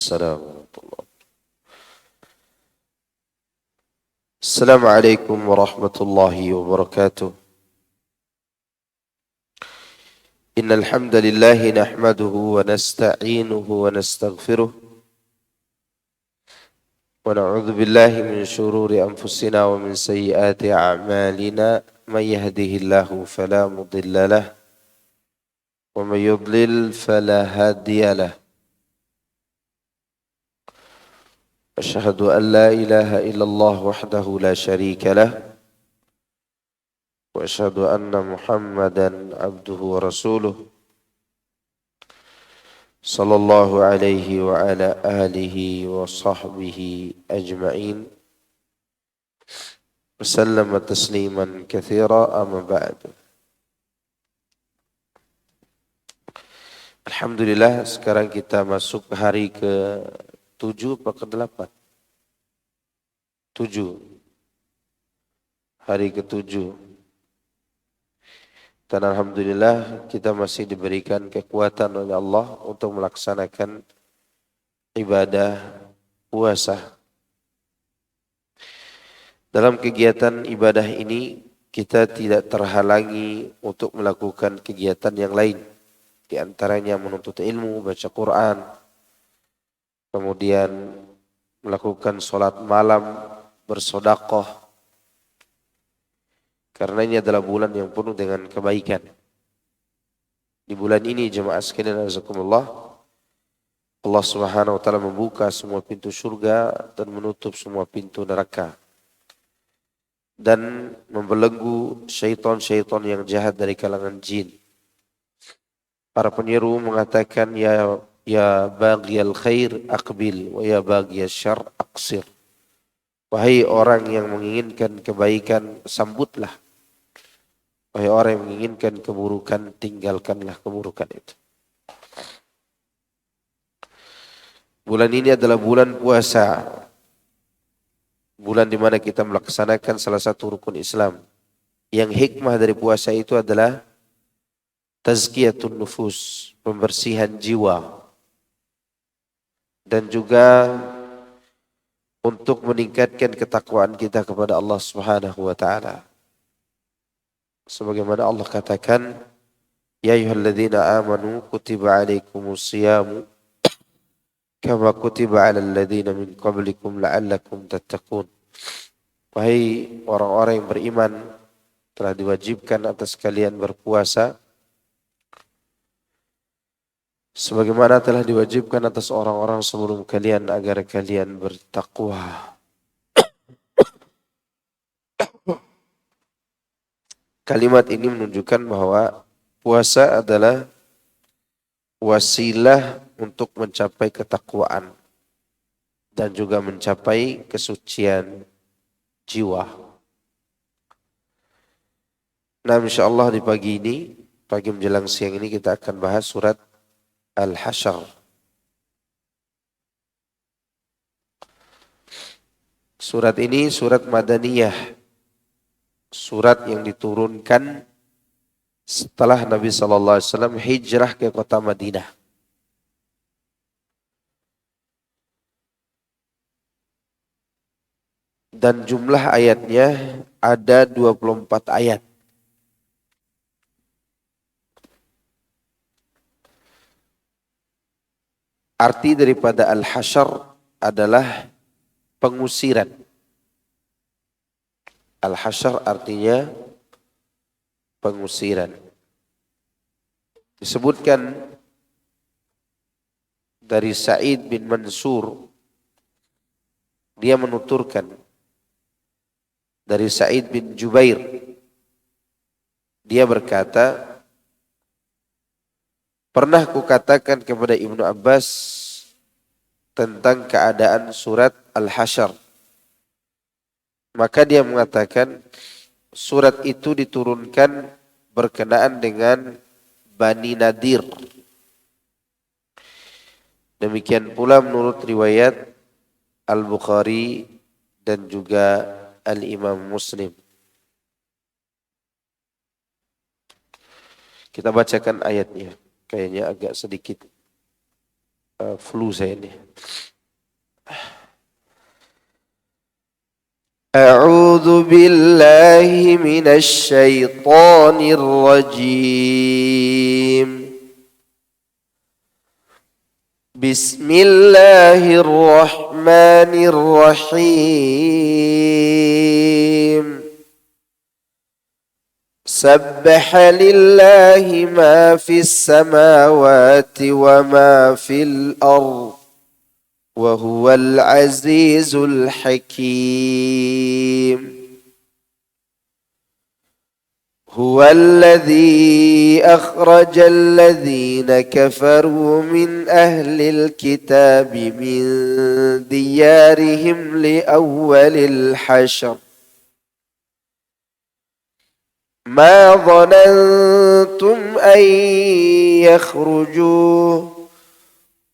Assalamualaikum Assalamualaikum warahmatullahi wabarakatuh. Innal hamdalillah nahmaduhu wa nasta'inuhu wa nastaghfiruh wa na'udzu billahi min shururi anfusina wa min sayyiati a'malina. May yahdihillahu fala mudilla lahu wa may yudlil fala hadiya lahu. Asyhadu an la ilaha illallah wahdahu la syarika lahu wa asyhadu anna Muhammadan abduhu wa rasuluh sallallahu alaihi wa ala alihi wa sahbihi ajma'in wa sallama tasliman katsira amma ba'du. Alhamdulillah, sekarang kita masuk hari ke-7 atau ke-8? 7. Hari ke-7. Dan alhamdulillah kita masih diberikan kekuatan oleh Allah untuk melaksanakan ibadah puasa. Dalam kegiatan ibadah ini kita tidak terhalangi untuk melakukan kegiatan yang lain. Di antaranya menuntut ilmu, baca Quran, kemudian melakukan sholat malam, bersedekah. Karena ini adalah bulan yang penuh dengan kebaikan. Di bulan ini jemaah sekalian azakumullah, Allah Subhanahu wa taala membuka semua pintu surga dan menutup semua pintu neraka. Dan membelenggu syaitan-syaitan yang jahat dari kalangan jin. Para penyeru mengatakan ya baghiyal khair aqbil wa ya baghiyasy syarr aqsir. Wahai orang yang menginginkan kebaikan, sambutlah. Wahai orang yang menginginkan keburukan, tinggalkanlah keburukan itu. Bulan ini adalah bulan puasa. Bulan di mana kita melaksanakan salah satu rukun Islam. Yang hikmah dari puasa itu adalah tazkiyatun nufus, pembersihan jiwa. Dan juga untuk meningkatkan ketakwaan kita kepada Allah Subhanahu wa taala. Sebagaimana Allah katakan, ya ayyuhalladzina amanu kutiba alaikumus syiyamu kama kutiba alal ladzina min qablikum la'allakum tattaqun. Wahai orang-orang yang beriman, telah diwajibkan atas kalian berpuasa sebagaimana telah diwajibkan atas orang-orang sebelum kalian agar kalian bertakwa. Kalimat ini menunjukkan bahwa puasa adalah wasilah untuk mencapai ketakwaan dan juga mencapai kesucian jiwa. Nah, insyaallah di pagi ini, pagi menjelang siang ini kita akan bahas surat Al-Hasyr. Surat ini surat Madaniyah. Surat yang diturunkan setelah Nabi SAW hijrah ke kota Madinah. Dan jumlah ayatnya ada 24 ayat. Arti daripada Al-Hasyr adalah pengusiran. Al-Hasyr artinya pengusiran. Disebutkan dari Sa'id bin Mansur, dia menuturkan dari Sa'id bin Jubair, dia berkata, pernah kukatakan kepada Ibnu Abbas tentang keadaan surat Al-Hasyr. Maka dia mengatakan surat itu diturunkan berkenaan dengan Bani Nadir. Demikian pula menurut riwayat Al-Bukhari dan juga Al-Imam Muslim. Kita bacakan ayatnya. Kayaknya agak sedikit flu saya ini. A'udzu billahi minasy syaithanir rajim. Bismillahirrahmanirrahim. Sabbaha lillahi ma fis samawati wa ma fil ardh wa huwal azizul hakim. هو الذي أخرج الذين كفروا من أهل الكتاب من ديارهم لأول الحشر ما ظننتم أن يخرجوا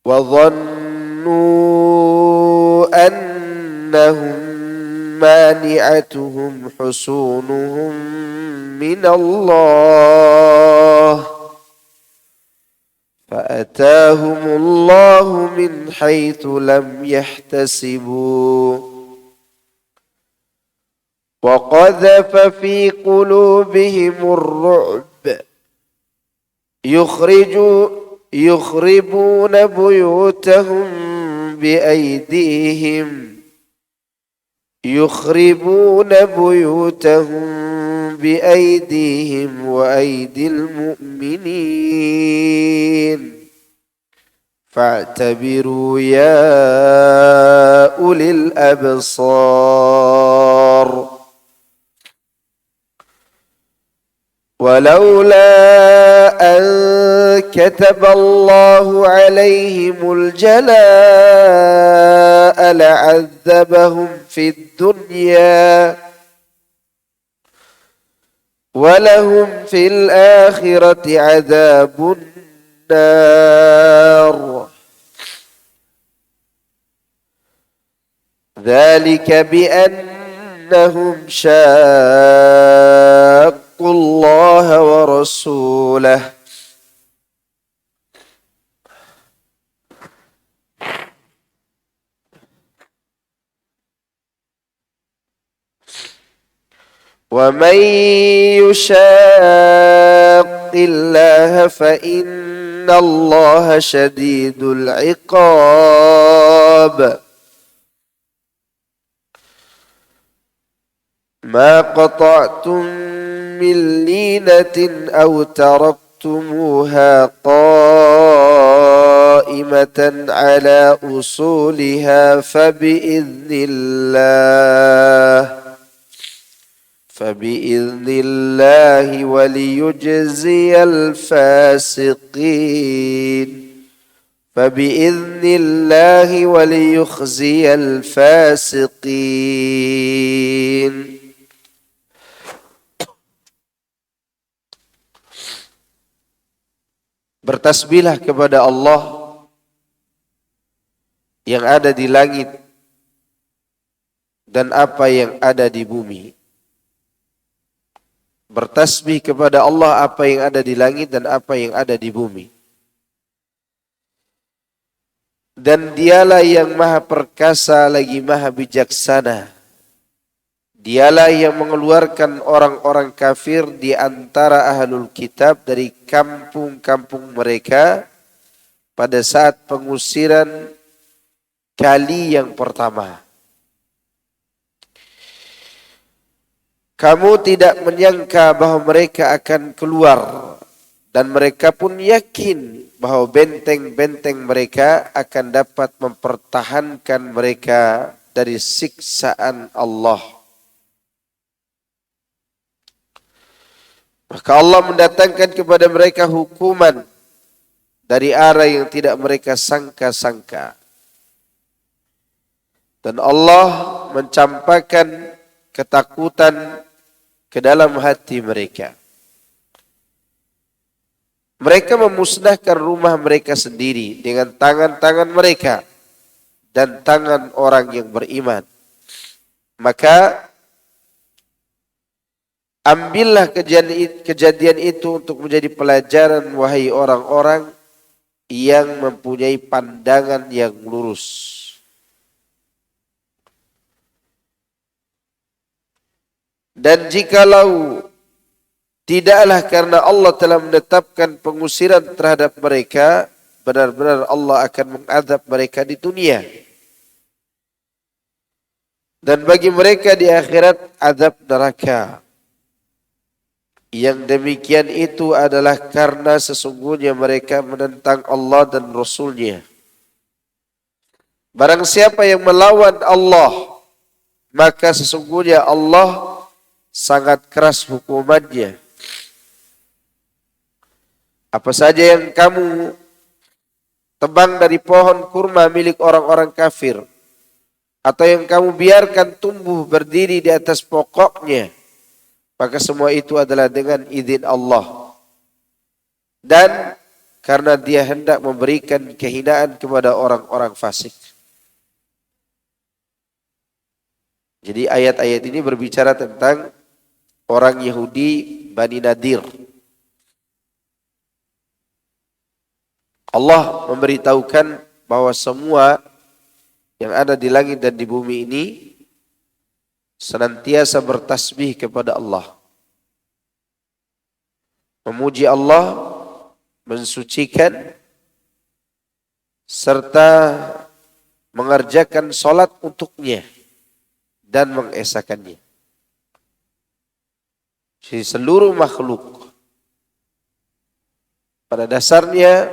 وظنوا أنهم مانعتهم حصونهم من الله فأتاهم الله من حيث لم يحتسبوا وقذف في قلوبهم الرعب يخربون بيوتهم بأيديهم وأيدي المؤمنين فاعتبروا يا أولي الأبصار ولولا أن كتب الله عليهم الجلاء لعذبهم في الدنيا ولهم في الآخرة عذاب النار ذلك بأنهم شاقوا الله ورسوله ومن يشاق الله فإن الله شديد العقاب ما قطعتم من لينة أو تركتموها قائمة على أصولها فبإذن الله وليجزي الفاسقين فبإذن الله وليخزي الفاسقين. Bertasbihlah kepada Allah yang ada di langit dan apa yang ada di bumi. Bertasbih kepada Allah apa yang ada di langit dan apa yang ada di bumi. Dan dialah yang maha perkasa lagi maha bijaksana. Dialah yang mengeluarkan orang-orang kafir di antara ahlul kitab dari kampung-kampung mereka pada saat pengusiran kali yang pertama. Kamu tidak menyangka bahwa mereka akan keluar dan mereka pun yakin bahwa benteng-benteng mereka akan dapat mempertahankan mereka dari siksaan Allah. Maka Allah mendatangkan kepada mereka hukuman dari arah yang tidak mereka sangka-sangka. Dan Allah mencampakkan ketakutan ke dalam hati mereka. Mereka memusnahkan rumah mereka sendiri dengan tangan-tangan mereka dan tangan orang yang beriman. Maka ambillah kejadian itu untuk menjadi pelajaran wahai orang-orang yang mempunyai pandangan yang lurus. Dan jikalau tidaklah karena Allah telah menetapkan pengusiran terhadap mereka, benar-benar Allah akan mengadab mereka di dunia. Dan bagi mereka di akhirat azab neraka. Yang demikian itu adalah karena sesungguhnya mereka menentang Allah dan Rasul-Nya. Barang siapa yang melawan Allah, maka sesungguhnya Allah sangat keras hukumannya. Apa saja yang kamu tebang dari pohon kurma milik orang-orang kafir, atau yang kamu biarkan tumbuh berdiri di atas pokoknya, maka semua itu adalah dengan izin Allah. Dan karena dia hendak memberikan kehinaan kepada orang-orang fasik. Jadi ayat-ayat ini berbicara tentang orang Yahudi Bani Nadir. Allah memberitahukan bahwa semua yang ada di langit dan di bumi ini senantiasa bertasbih kepada Allah. Memuji Allah, mensucikan, serta mengerjakan salat untuknya dan mengesakannya. Jadi seluruh makhluk pada dasarnya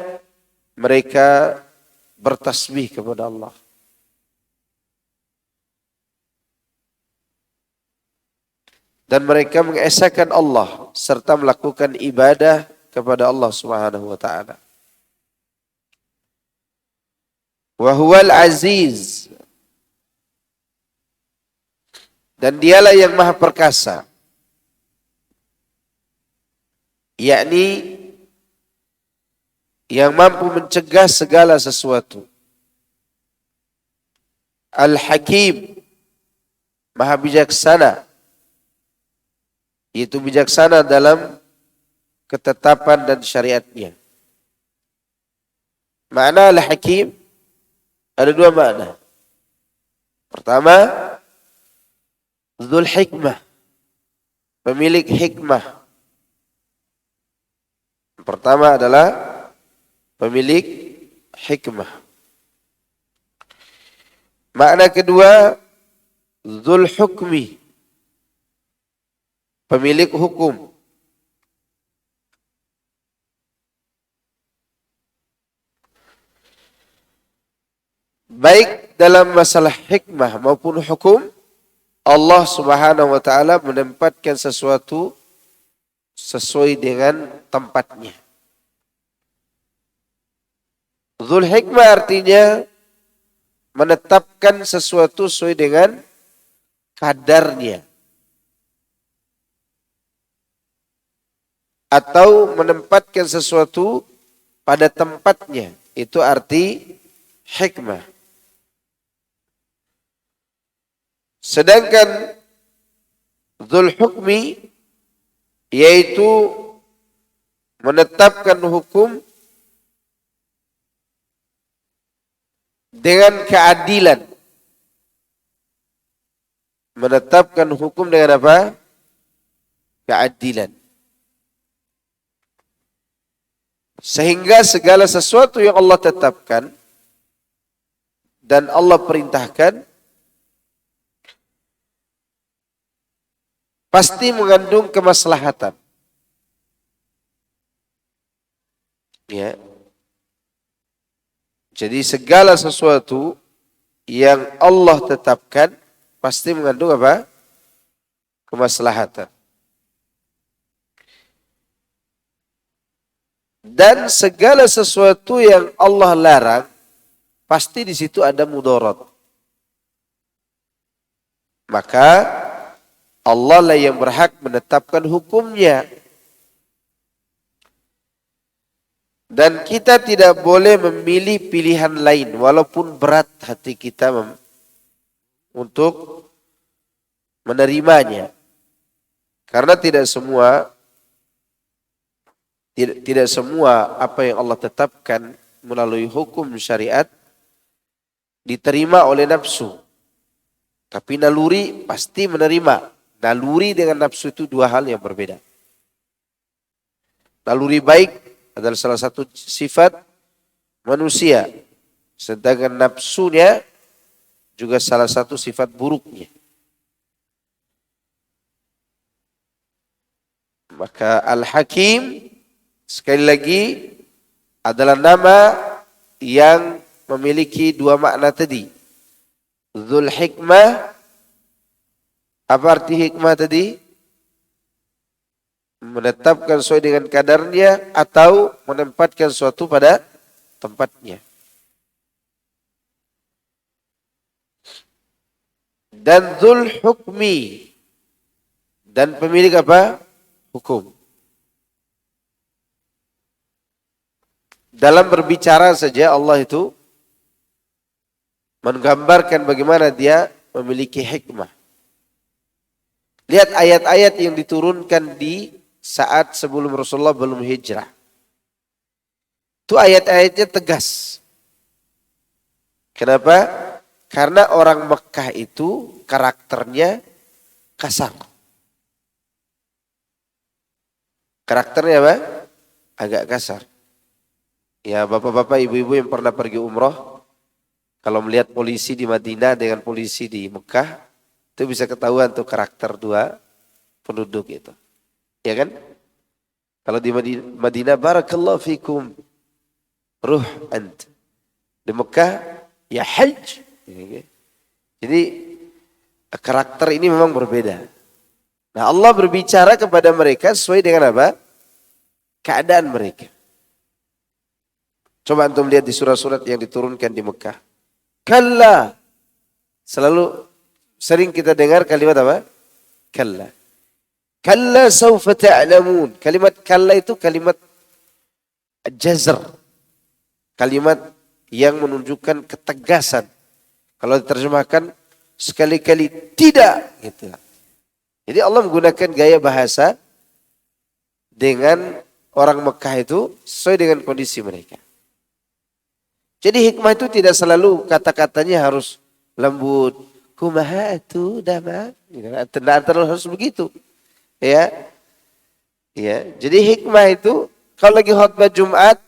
mereka bertasbih kepada Allah. Dan mereka mengesahkan Allah serta melakukan ibadah kepada Allah Subhanahu wa taala. Wa huwal aziz. Dan dialah yang maha perkasa. Yakni yang mampu mencegah segala sesuatu. Al-Hakim, maha bijaksana. Itu bijaksana dalam ketetapan dan syariatnya. Makna Al-Hakim ada dua makna. Pertama, Dzul Hikmah, pemilik hikmah. Pertama adalah pemilik hikmah. Makna kedua, Dzul Hukmi, pemilik hukum. Baik dalam masalah hikmah maupun hukum, Allah Subhanahu wa taala menempatkan sesuatu sesuai dengan tempatnya. Dzul Hikmah artinya menetapkan sesuatu sesuai dengan kadarnya. Atau menempatkan sesuatu pada tempatnya. Itu arti hikmah. Sedangkan Dzul Hukmi yaitu menetapkan hukum dengan keadilan. Menetapkan hukum dengan apa? Keadilan. Sehingga segala sesuatu yang Allah tetapkan dan Allah perintahkan pasti mengandung kemaslahatan. Ya. Jadi segala sesuatu yang Allah tetapkan pasti mengandung apa? Kemaslahatan. Dan segala sesuatu yang Allah larang pasti di situ ada mudarat. Maka Allah lah yang berhak menetapkan hukumnya. Dan kita tidak boleh memilih pilihan lain walaupun berat hati kita untuk menerimanya. Karena tidak semua apa yang Allah tetapkan melalui hukum syariat diterima oleh nafsu. Tapi naluri pasti menerima. Naluri dengan nafsu itu dua hal yang berbeda. Naluri baik adalah salah satu sifat manusia. Sedangkan nafsunya juga salah satu sifat buruknya. Maka Al-Hakim sekali lagi adalah nama yang memiliki dua makna tadi. Dzul hikmah, apa arti hikmah tadi? Menetapkan sesuai dengan kadarnya atau menempatkan suatu pada tempatnya. Dan dzul hukmi, dan pemilik apa? Hukum. Dalam berbicara saja Allah itu menggambarkan bagaimana dia memiliki hikmah. Lihat ayat-ayat yang diturunkan di saat sebelum Rasulullah belum hijrah. Itu ayat-ayatnya tegas. Kenapa? Karena orang Mekah itu karakternya kasar. Karakternya apa? Agak kasar. Ya bapak-bapak, ibu-ibu yang pernah pergi umroh, kalau melihat polisi di Madinah dengan polisi di Mekah, itu bisa ketahuan tuh karakter dua penduduk itu. Ya kan? Kalau di Madinah, barakallahu fikum, ruh ant. Di Mekah, ya hajj. Jadi karakter ini memang berbeda. Nah Allah berbicara kepada mereka sesuai dengan apa? Keadaan mereka. Coba antum lihat di surat-surat yang diturunkan di Mekah. Kalla. Selalu sering kita dengar kalimat apa? Kalla. Kalla sawfa ta'lamun. Kalimat kalla itu kalimat jazr. Kalimat yang menunjukkan ketegasan. Kalau diterjemahkan sekali-kali tidak gitu. Jadi Allah menggunakan gaya bahasa dengan orang Mekah itu sesuai dengan kondisi mereka. Jadi hikmah itu tidak selalu kata-katanya harus lembut. Kumahatu dama. Tidak terlalu harus begitu. Ya. Ya. Jadi hikmah itu kalau lagi khutbah Jumat,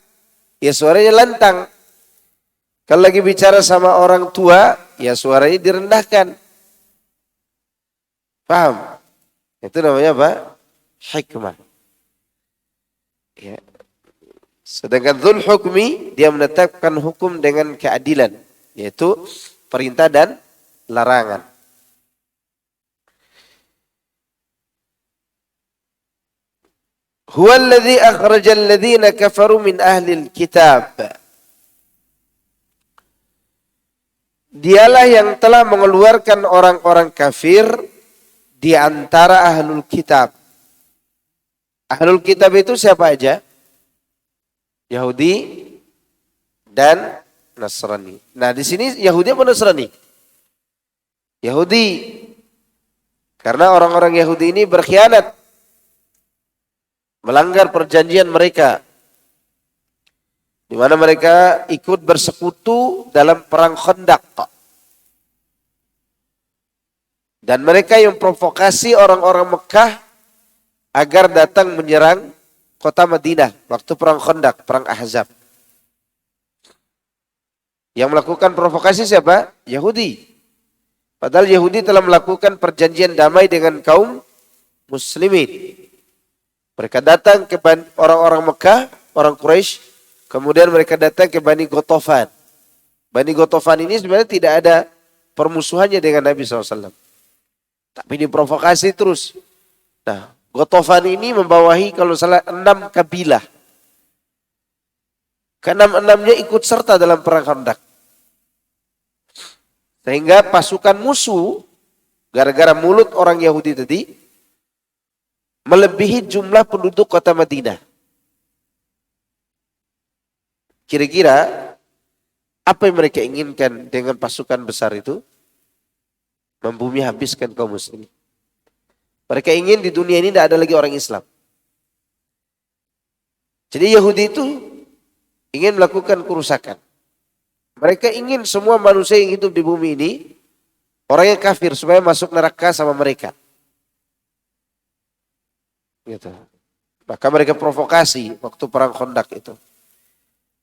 ya suaranya lantang. Kalau lagi bicara sama orang tua, ya suaranya direndahkan. Paham? Itu namanya apa? Hikmah. Ya. Sedangkan dzul hukmi, dia menetapkan hukum dengan keadilan, yaitu perintah dan larangan. Huwa alladhi akhrajal ladzina kafaru min ahlil kitab. Dialah yang telah mengeluarkan orang-orang kafir di antara ahlul kitab. Ahlul kitab itu siapa aja? Yahudi dan Nasrani. Nah di sini Yahudi apa Nasrani? Yahudi. Karena orang-orang Yahudi ini berkhianat. Melanggar perjanjian mereka. Di mana mereka ikut bersekutu dalam perang Khandaq. Dan mereka yang provokasi orang-orang Mekah agar datang menyerang kota Madinah waktu perang Khandaq, perang Ahzab. Yang melakukan provokasi siapa? Yahudi. Padahal Yahudi telah melakukan perjanjian damai dengan kaum muslimin. Mereka datang ke orang-orang Mekah, orang Quraisy, kemudian mereka datang ke Bani Ghatafan. Bani Ghatafan ini sebenarnya tidak ada permusuhannya dengan Nabi SAW. Tapi diprovokasi terus. Nah, Ghatafan ini membawahi kalau salah 6 kabilah. Keenam-enamnya ikut serta dalam perang Khandaq. Sehingga pasukan musuh, gara-gara mulut orang Yahudi tadi, melebihi jumlah penduduk kota Madinah. Kira-kira apa yang mereka inginkan dengan pasukan besar itu? Membumi habiskan kaum muslimin. Mereka ingin di dunia ini tidak ada lagi orang Islam. Jadi Yahudi itu ingin melakukan kerusakan. Mereka ingin semua manusia yang hidup di bumi ini orang yang kafir supaya masuk neraka sama mereka. Gitu. Maka mereka provokasi waktu perang Khandaq itu.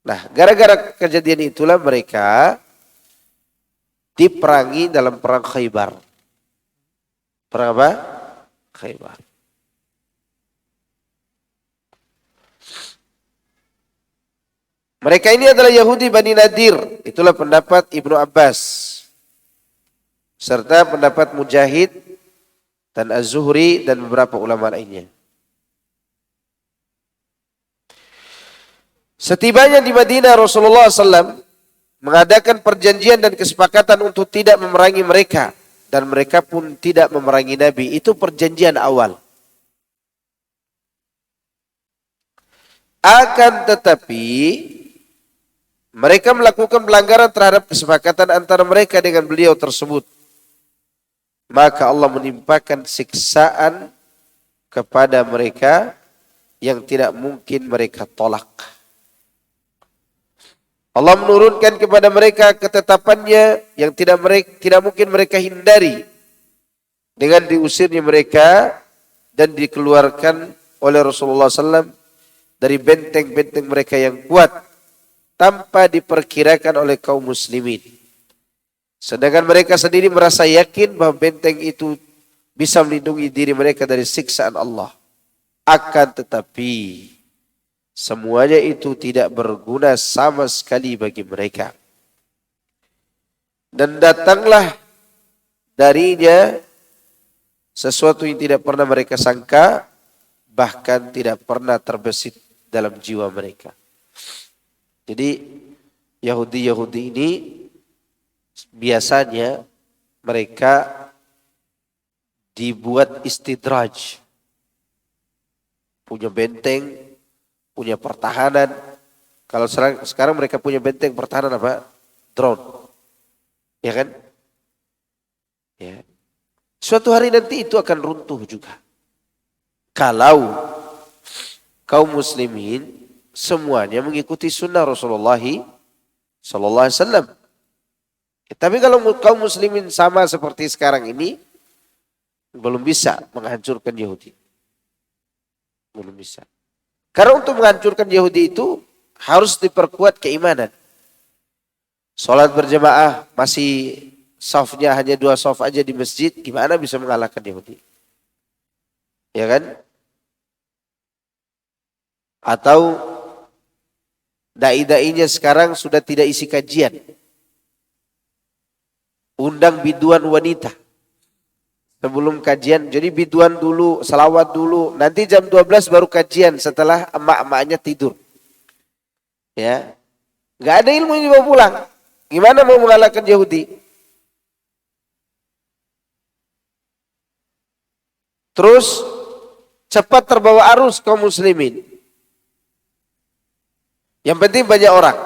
Nah, gara-gara kejadian itulah mereka diperangi dalam perang Khaybar. Perang apa? Khaybar. Mereka ini adalah Yahudi Bani Nadir. Itulah pendapat Ibnu Abbas. Serta pendapat Mujahid dan Az-Zuhri dan beberapa ulama lainnya. Setibanya di Madinah, Rasulullah SAW mengadakan perjanjian dan kesepakatan untuk tidak memerangi mereka. Dan mereka pun tidak memerangi Nabi. Itu perjanjian awal. Akan tetapi mereka melakukan pelanggaran terhadap kesepakatan antara mereka dengan beliau tersebut. Maka Allah menimpakan siksaan kepada mereka yang tidak mungkin mereka tolak. Allah menurunkan kepada mereka ketetapannya yang tidak mungkin mereka hindari dengan diusirnya mereka dan dikeluarkan oleh Rasulullah SAW dari benteng-benteng mereka yang kuat tanpa diperkirakan oleh kaum muslimin. Sedangkan mereka sendiri merasa yakin bahwa benteng itu bisa melindungi diri mereka dari siksaan Allah. Akan tetapi semuanya itu tidak berguna sama sekali bagi mereka. Dan datanglah darinya sesuatu yang tidak pernah mereka sangka, bahkan tidak pernah terbesit dalam jiwa mereka. Jadi Yahudi-Yahudi ini biasanya mereka dibuat istidraj. Punya benteng, punya pertahanan. Kalau sekarang mereka punya benteng pertahanan apa? Drone. Ya kan? Ya. Suatu hari nanti itu akan runtuh juga. Kalau kaum muslimin semuanya mengikuti sunnah Rasulullah sallallahu alaihi wasallam. Tapi kalau kaum muslimin sama seperti sekarang ini, belum bisa menghancurkan Yahudi. Belum bisa. Karena untuk menghancurkan Yahudi itu harus diperkuat keimanan. Salat berjamaah masih safnya hanya 2 saf aja di masjid, gimana bisa mengalahkan Yahudi? Ya kan? Atau dai-dainya sekarang sudah tidak isi kajian. Undang biduan wanita. Sebelum kajian, jadi biduan dulu, salawat dulu. Nanti jam 12 baru kajian setelah emak-emaknya tidur. Ya, nggak ada ilmu yang dibawa pulang. Gimana mau mengalahkan Yahudi? Terus cepat terbawa arus kaum muslimin. Yang penting banyak orang.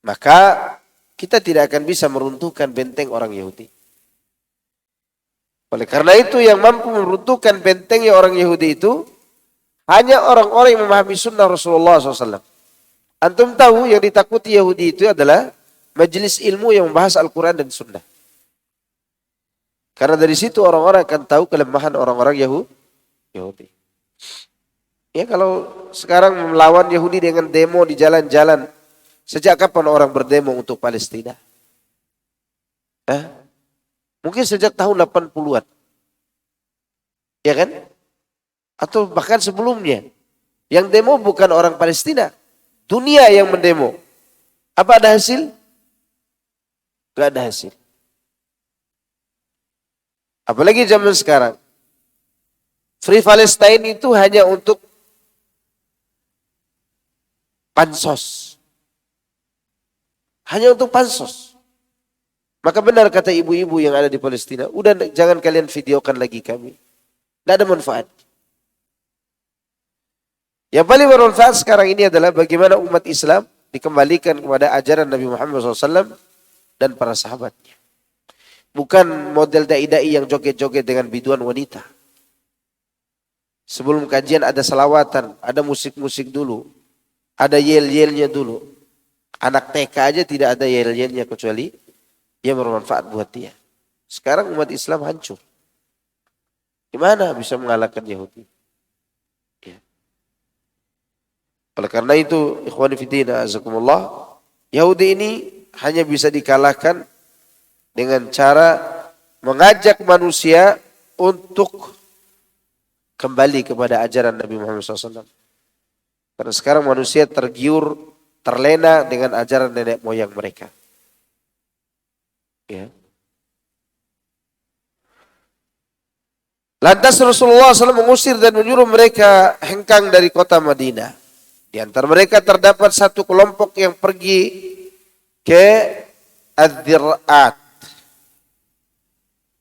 Maka kita tidak akan bisa meruntuhkan benteng orang Yahudi. Oleh karena itu yang mampu meruntuhkan bentengnya orang Yahudi itu hanya orang-orang yang memahami sunnah Rasulullah SAW. Antum tahu yang ditakuti Yahudi itu adalah majelis ilmu yang membahas Al-Quran dan sunnah. Karena dari situ orang-orang akan tahu kelemahan orang-orang Yahudi. Ya kalau sekarang melawan Yahudi dengan demo di jalan-jalan, sejak kapan orang berdemo untuk Palestina? Mungkin sejak tahun 80-an. Ya kan? Atau bahkan sebelumnya. Yang demo bukan orang Palestina. Dunia yang mendemo. Apa ada hasil? Gak ada hasil. Apalagi zaman sekarang. Free Palestine itu hanya untuk pansos. Hanya untuk pansos. Maka benar kata ibu-ibu yang ada di Palestina, udah jangan kalian videokan lagi kami. Tidak ada manfaat. Yang paling bermanfaat sekarang ini adalah bagaimana umat Islam dikembalikan kepada ajaran Nabi Muhammad SAW dan para sahabatnya. Bukan model dai-dai yang joget-joget dengan biduan wanita. Sebelum kajian ada selawatan, ada musik-musik dulu. ada yel-yelnya dulu. Anak TK aja tidak ada yel-yelnya kecuali yang bermanfaat buat dia. Sekarang umat Islam hancur. Gimana bisa mengalahkan Yahudi? Ya. Oleh karena itu, ikhwani fillah, azakumullah, Yahudi ini hanya bisa dikalahkan dengan cara mengajak manusia untuk kembali kepada ajaran Nabi Muhammad SAW. Karena sekarang manusia tergiur, terlena dengan ajaran nenek moyang mereka. Ya. Lantas Rasulullah SAW mengusir dan menyuruh mereka hengkang dari kota Madinah. Di antara mereka terdapat satu kelompok yang pergi ke Adz-Dzir'at.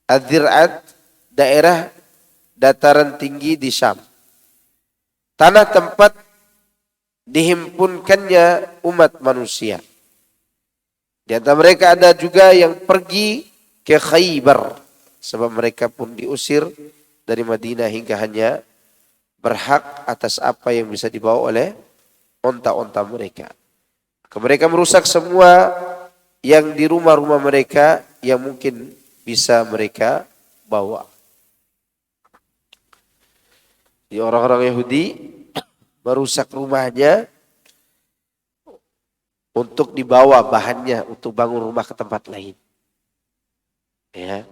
Adz-Dzir'at, daerah dataran tinggi di Syam. Tanah tempat dihimpunkannya umat manusia. Di antara mereka ada juga yang pergi ke Khaybar. Sebab mereka pun diusir dari Madinah hingga hanya berhak atas apa yang bisa dibawa oleh onta-onta mereka. Mereka merusak semua yang di rumah-rumah mereka yang mungkin bisa mereka bawa. Di orang-orang Yahudi merusak rumahnya untuk dibawa bahannya untuk bangun rumah ke tempat lain. Ya.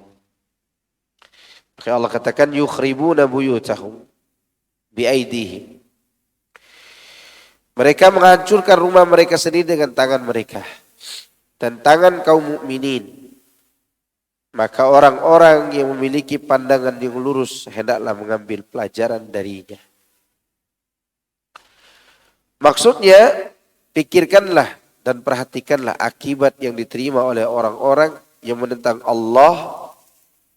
Maka Allah katakan yukhribuna buyutahum biaidihim. Mereka menghancurkan rumah mereka sendiri dengan tangan mereka dan tangan kaum mukminin. Maka orang-orang yang memiliki pandangan yang lurus hendaklah mengambil pelajaran darinya. Maksudnya, pikirkanlah dan perhatikanlah akibat yang diterima oleh orang-orang yang menentang Allah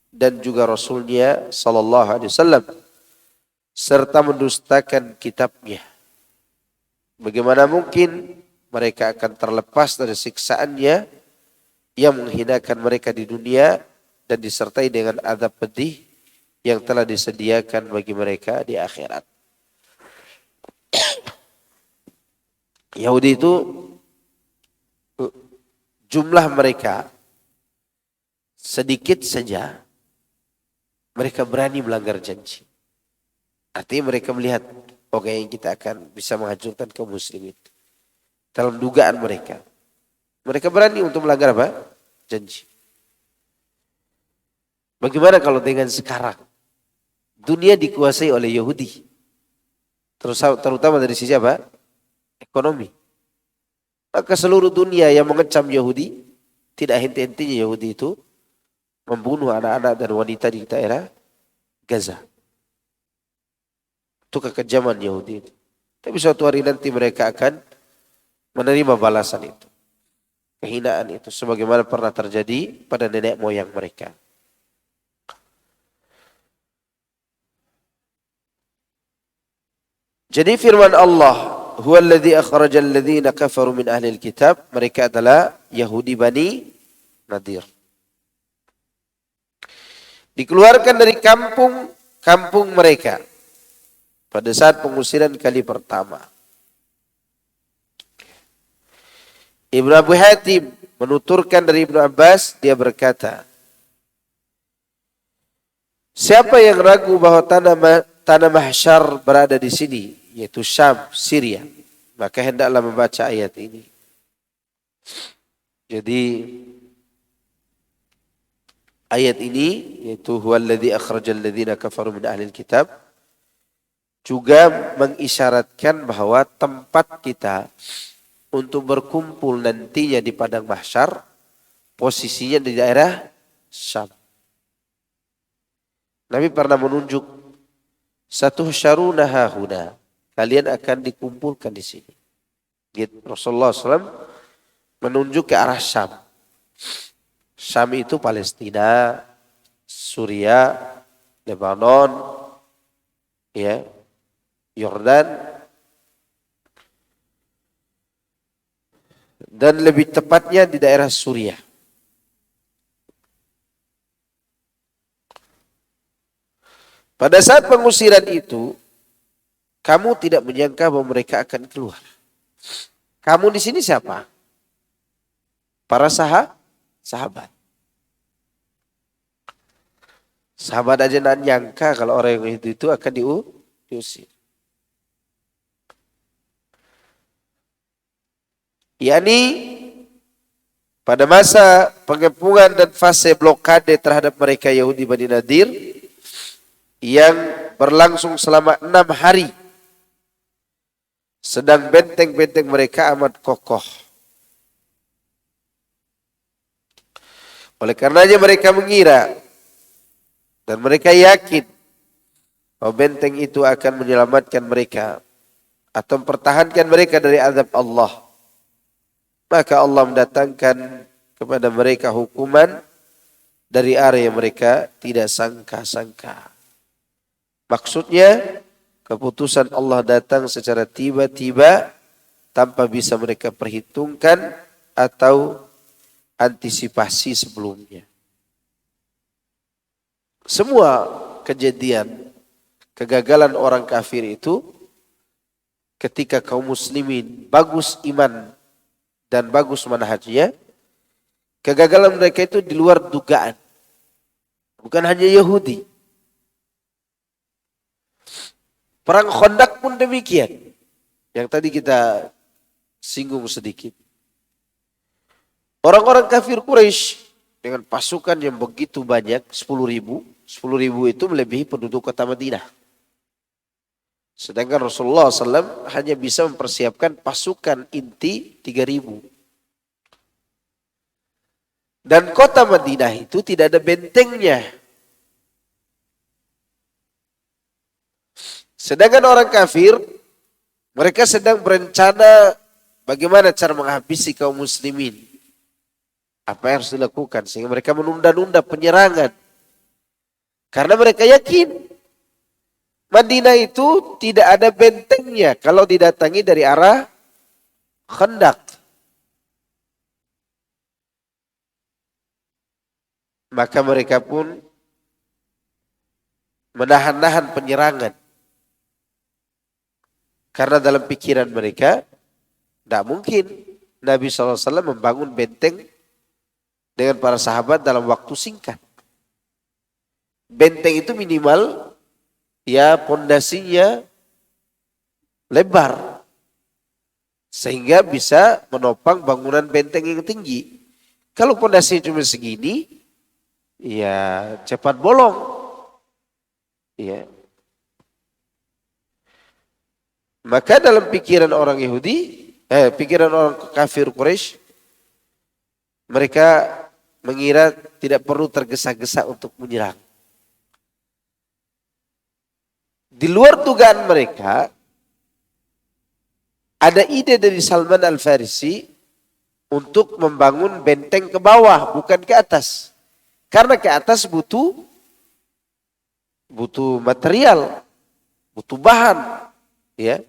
dan juga Rasulnya sallallahu alaihi wasallam serta mendustakan kitabnya. Bagaimana mungkin mereka akan terlepas dari siksaannya yang menghinakan mereka di dunia dan disertai dengan azab pedih yang telah disediakan bagi mereka di akhirat. Yahudi itu jumlah mereka sedikit saja, mereka berani melanggar janji. Artinya mereka melihat, oke, kita akan bisa menghancurkan kaum muslimin. Dalam dugaan mereka. Mereka berani untuk melanggar apa? Janji. Bagaimana kalau dengan sekarang? Dunia dikuasai oleh Yahudi. Terutama dari sisi apa? Ekonomi. Maka seluruh dunia yang mengecam Yahudi, tidak henti-hentinya Yahudi itu membunuh anak-anak dan wanita di daerah Gaza. Itu kekejaman Yahudi itu. Tapi suatu hari nanti mereka akan menerima balasan itu. Kehinaan itu sebagaimana pernah terjadi pada nenek moyang mereka. Jadi firman Allah, huwallazi akhrajal ladzina kafaru min ahlil kitab, mereka adalah Yahudi Bani Nadir. Dikeluarkan dari kampung mereka pada saat pengusiran kali pertama. Ibnu Abu Hatim menuturkan dari Ibnu Abbas, dia berkata, siapa yang ragu bahwa tanah mahsyar berada di sini, yaitu Syam, Syria, maka hendaklah membaca ayat ini. Jadi ayat ini, yaitu huwallazi akhrajal ladzina kafaru min ahlil kitab, juga mengisyaratkan bahwa tempat kita untuk berkumpul nantinya di padang mahsyar posisinya di daerah Syam. Nabi pernah menunjuk satuhsyaruna hahuna, kalian akan dikumpulkan di sini. Rasulullah SAW menunjuk ke arah Syam. Syam itu Palestina, Suria, Lebanon, ya, Yordan, dan lebih tepatnya di daerah Suria. Pada saat pengusiran itu, kamu tidak menyangka bahwa mereka akan keluar. Kamu di sini siapa? Para sahabat. Sahabat aja nak nyangka kalau orang yang itu akan diusir. Yani pada masa pengepungan dan fase blokade terhadap mereka Yahudi Bani Nadir yang berlangsung selama 6 hari. Sedang benteng-benteng mereka amat kokoh. Oleh karenanya mereka mengira dan mereka yakin bahwa benteng itu akan menyelamatkan mereka atau mempertahankan mereka dari azab Allah. Maka Allah mendatangkan kepada mereka hukuman dari arah yang mereka tidak sangka-sangka. Maksudnya keputusan Allah datang secara tiba-tiba tanpa bisa mereka perhitungkan atau antisipasi sebelumnya. Semua kejadian kegagalan orang kafir itu ketika kaum muslimin bagus iman dan bagus manhajnya, kegagalan mereka itu di luar dugaan. Bukan hanya Yahudi. Perang Khandaq pun demikian. Yang tadi kita singgung sedikit. Orang-orang kafir Quraisy dengan pasukan yang begitu banyak, 10.000. 10.000 itu melebihi penduduk kota Madinah. Sedangkan Rasulullah SAW hanya bisa mempersiapkan pasukan inti 3.000. Dan kota Madinah itu tidak ada bentengnya. Sedangkan orang kafir, mereka sedang berencana bagaimana cara menghabisi kaum muslimin. Apa yang harus dilakukan sehingga mereka menunda-nunda penyerangan. Karena mereka yakin Madinah itu tidak ada bentengnya kalau didatangi dari arah Khandaq. Maka mereka pun menahan-nahan penyerangan. Karena dalam pikiran mereka, tidak mungkin Nabi SAW membangun benteng dengan para sahabat dalam waktu singkat. Benteng itu minimal ya pondasinya lebar sehingga bisa menopang bangunan benteng yang tinggi. Kalau pondasinya cuma segini, ya cepat bolong. Ya. Maka dalam pikiran orang Yahudi, pikiran orang kafir Quraisy, mereka mengira tidak perlu tergesa-gesa untuk menyerang. Di luar dugaan mereka, ada ide dari Salman Al-Farisi untuk membangun benteng ke bawah, bukan ke atas. Karena ke atas butuh material, butuh bahan. Ya.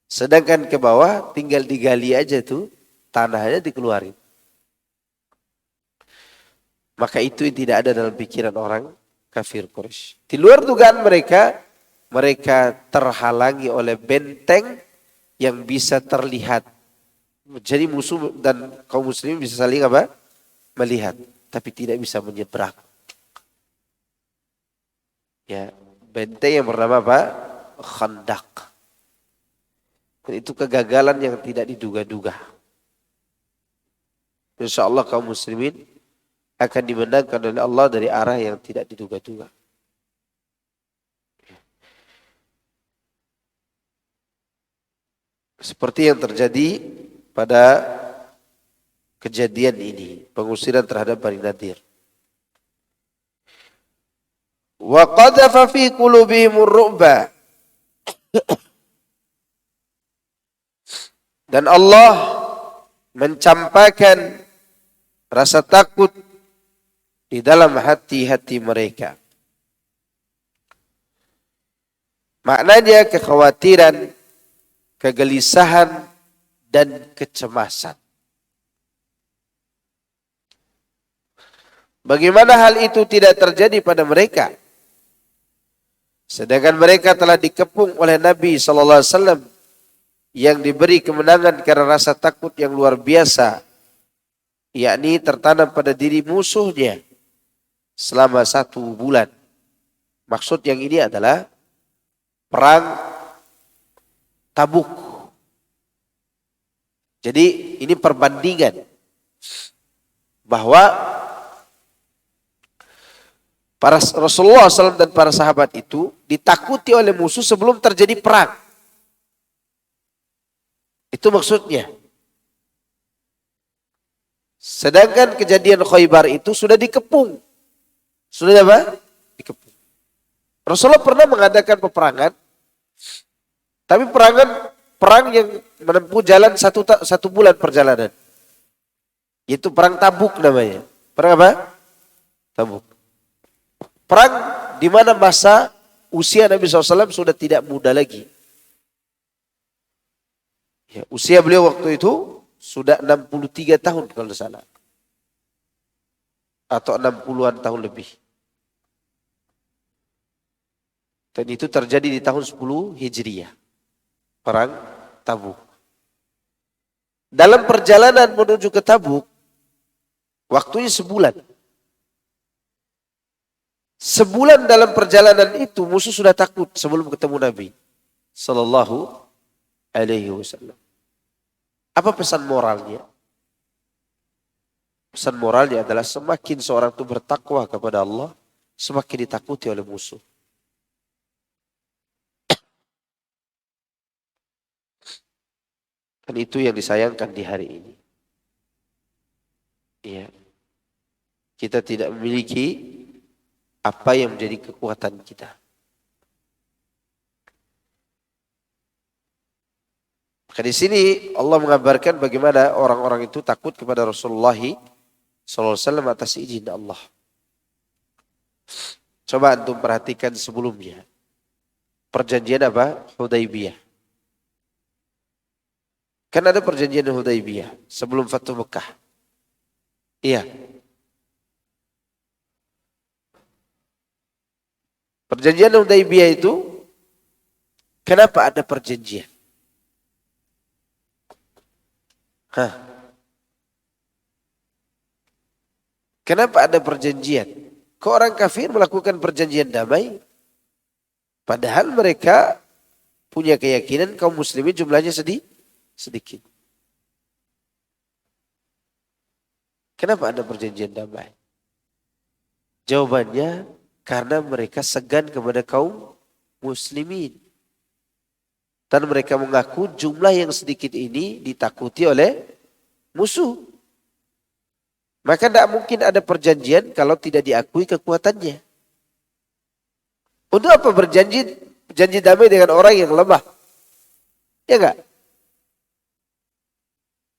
Sedangkan ke bawah tinggal digali aja tuh, tanahnya dikeluarin. Maka itu tidak ada dalam pikiran orang kafir Quraisy. Di luar dugaan mereka, mereka terhalangi oleh benteng yang bisa terlihat. Jadi musuh dan kaum muslimin bisa saling melihat, tapi tidak bisa menyeberang. Ya, benteng yang bernama apa? Khandaq. Itu kegagalan yang tidak diduga-duga. Insya Allah kaum muslimin akan dimenangkan oleh Allah dari arah yang tidak diduga-duga. Seperti yang terjadi pada kejadian ini, pengusiran terhadap Bani Nadir. Wa qadhafa fi qulubihimur ru'ba. Dan Allah mencampakkan rasa takut di dalam hati-hati mereka. Maknanya kekhawatiran, kegelisahan, dan kecemasan. Bagaimana hal itu tidak terjadi pada mereka? Sedangkan mereka telah dikepung oleh Nabi SAW yang diberi kemenangan karena rasa takut yang luar biasa, yakni tertanam pada diri musuhnya selama 1 bulan. Maksud yang ini adalah perang Tabuk. Jadi ini perbandingan bahwa para Rasulullah SAW dan para sahabat itu ditakuti oleh musuh sebelum terjadi perang. Itu maksudnya. Sedangkan kejadian Khaybar itu sudah dikepung. Sudah apa? Dikepung. Rasulullah pernah mengadakan peperangan, tapi perang yang menempuh jalan 1 bulan perjalanan. Itu perang Tabuk namanya. Perang apa? Tabuk. Perang di mana masa usia Nabi SAW sudah tidak muda lagi. Ya, usia beliau waktu itu sudah 63 tahun kalau tidak salah. Atau 60-an tahun lebih. Dan itu terjadi di tahun 10 Hijriah. Perang Tabuk. Dalam perjalanan menuju ke Tabuk, waktunya 1 bulan. 1 bulan dalam perjalanan itu musuh sudah takut sebelum ketemu Nabi Sallallahu Alaihi Wasallam. Apa pesan moralnya? Pesan moralnya adalah semakin seorang itu bertakwa kepada Allah, semakin ditakuti oleh musuh. Dan itu yang disayangkan di hari ini. Ya. Kita tidak memiliki apa yang menjadi kekuatan kita. Maka di sini Allah mengabarkan bagaimana orang-orang itu takut kepada Rasulullah SAW atas izin Allah. Coba antum perhatikan sebelumnya. Perjanjian apa? Hudaybiyah. Kan ada perjanjian Hudaybiyah sebelum Fathu Mekah. Iya. Perjanjian Hudaybiyah itu, kenapa ada perjanjian? Kenapa ada perjanjian? Kok orang kafir melakukan perjanjian damai? Padahal mereka punya keyakinan kaum muslimin jumlahnya sedikit. Kenapa ada perjanjian damai? Jawabannya karena mereka segan kepada kaum muslimin. Dan mereka mengaku jumlah yang sedikit ini ditakuti oleh musuh. Maka tidak mungkin ada perjanjian kalau tidak diakui kekuatannya. Untuk apa berjanji damai dengan orang yang lemah? Ya enggak?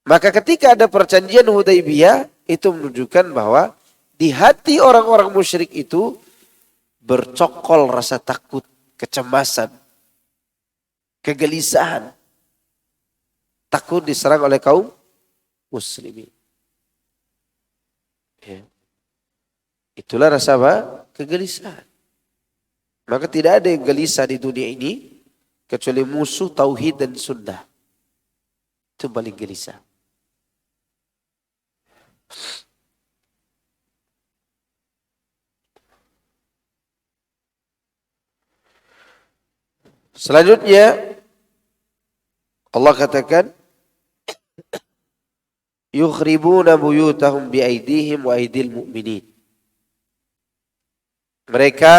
Maka ketika ada perjanjian Hudaybiyah, itu menunjukkan bahwa di hati orang-orang musyrik itu bercokol rasa takut, kecemasan, kegelisahan. Takut diserang oleh kaum muslimin. Ya. Itulah rasa apa? Kegelisahan. Maka tidak ada yang gelisah di dunia ini kecuali musuh tauhid dan sunnah. Itu paling gelisah. Selanjutnya Allah katakan yukhribuna buyutahum biaidihim wa aidil mu'minin. Mereka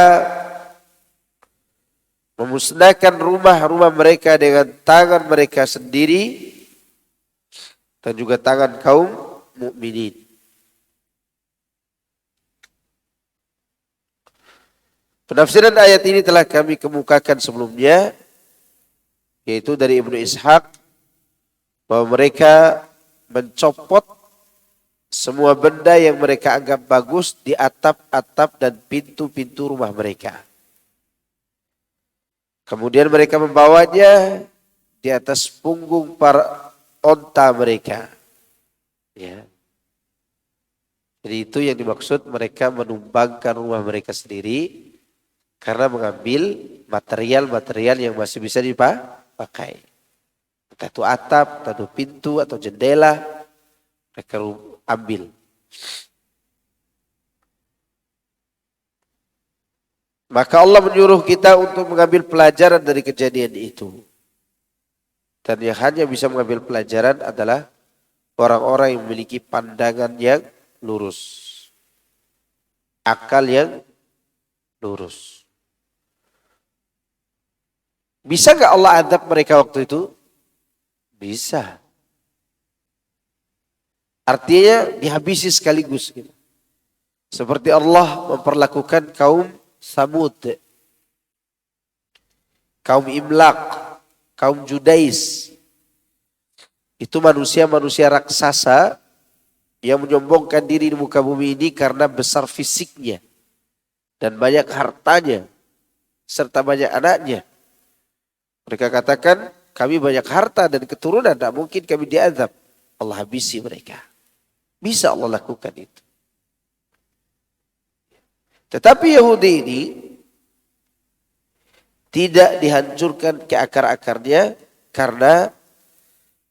memusnahkan rumah-rumah mereka dengan tangan mereka sendiri dan juga tangan kaum mukminin. Penafsiran ayat ini telah kami kemukakan sebelumnya, yaitu dari Ibnu Ishaq, bahwa mereka mencopot semua benda yang mereka anggap bagus di atap-atap dan pintu-pintu rumah mereka. Kemudian mereka membawanya di atas punggung para onta mereka. Ya. Jadi itu yang dimaksud mereka menumbangkan rumah mereka sendiri karena mengambil material-material yang masih bisa dipakai. Entah itu atap, entah itu pintu atau jendela, mereka ambil. Maka Allah menyuruh kita untuk mengambil pelajaran dari kejadian itu. Dan yang hanya bisa mengambil pelajaran adalah orang-orang yang memiliki pandangan yang lurus. Akal yang lurus. Bisa gak Allah adab mereka waktu itu? Bisa. Artinya dihabisi sekaligus. Gitu. Seperti Allah memperlakukan kaum Samud, kaum Imlaq, kaum Judais. Itu manusia-manusia raksasa yang menyombongkan diri di muka bumi ini karena besar fisiknya dan banyak hartanya serta banyak anaknya. Mereka katakan, kami banyak harta dan keturunan, tidak mungkin kami diazab. Allah habisi mereka. Bisa Allah lakukan itu. Tetapi Yahudi ini tidak dihancurkan ke akar-akarnya karena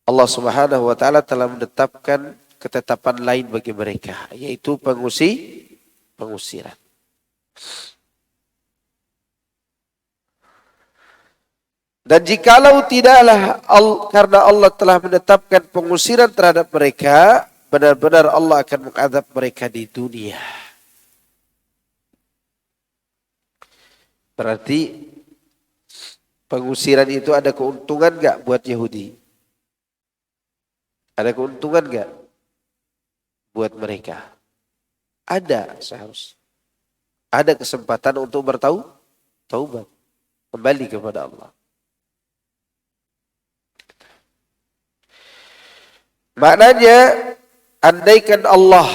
Allah Subhanahu wa taala telah menetapkan ketetapan lain bagi mereka, yaitu pengusiran. Dan jikalau tidaklah karena Allah telah menetapkan pengusiran terhadap mereka, benar-benar Allah akan mengadab mereka di dunia. Berarti pengusiran itu ada keuntungan gak buat Yahudi? Ada keuntungan gak buat mereka? Ada seharusnya. Ada kesempatan untuk bertaubat. Kembali kepada Allah. Maknanya, andaikan Allah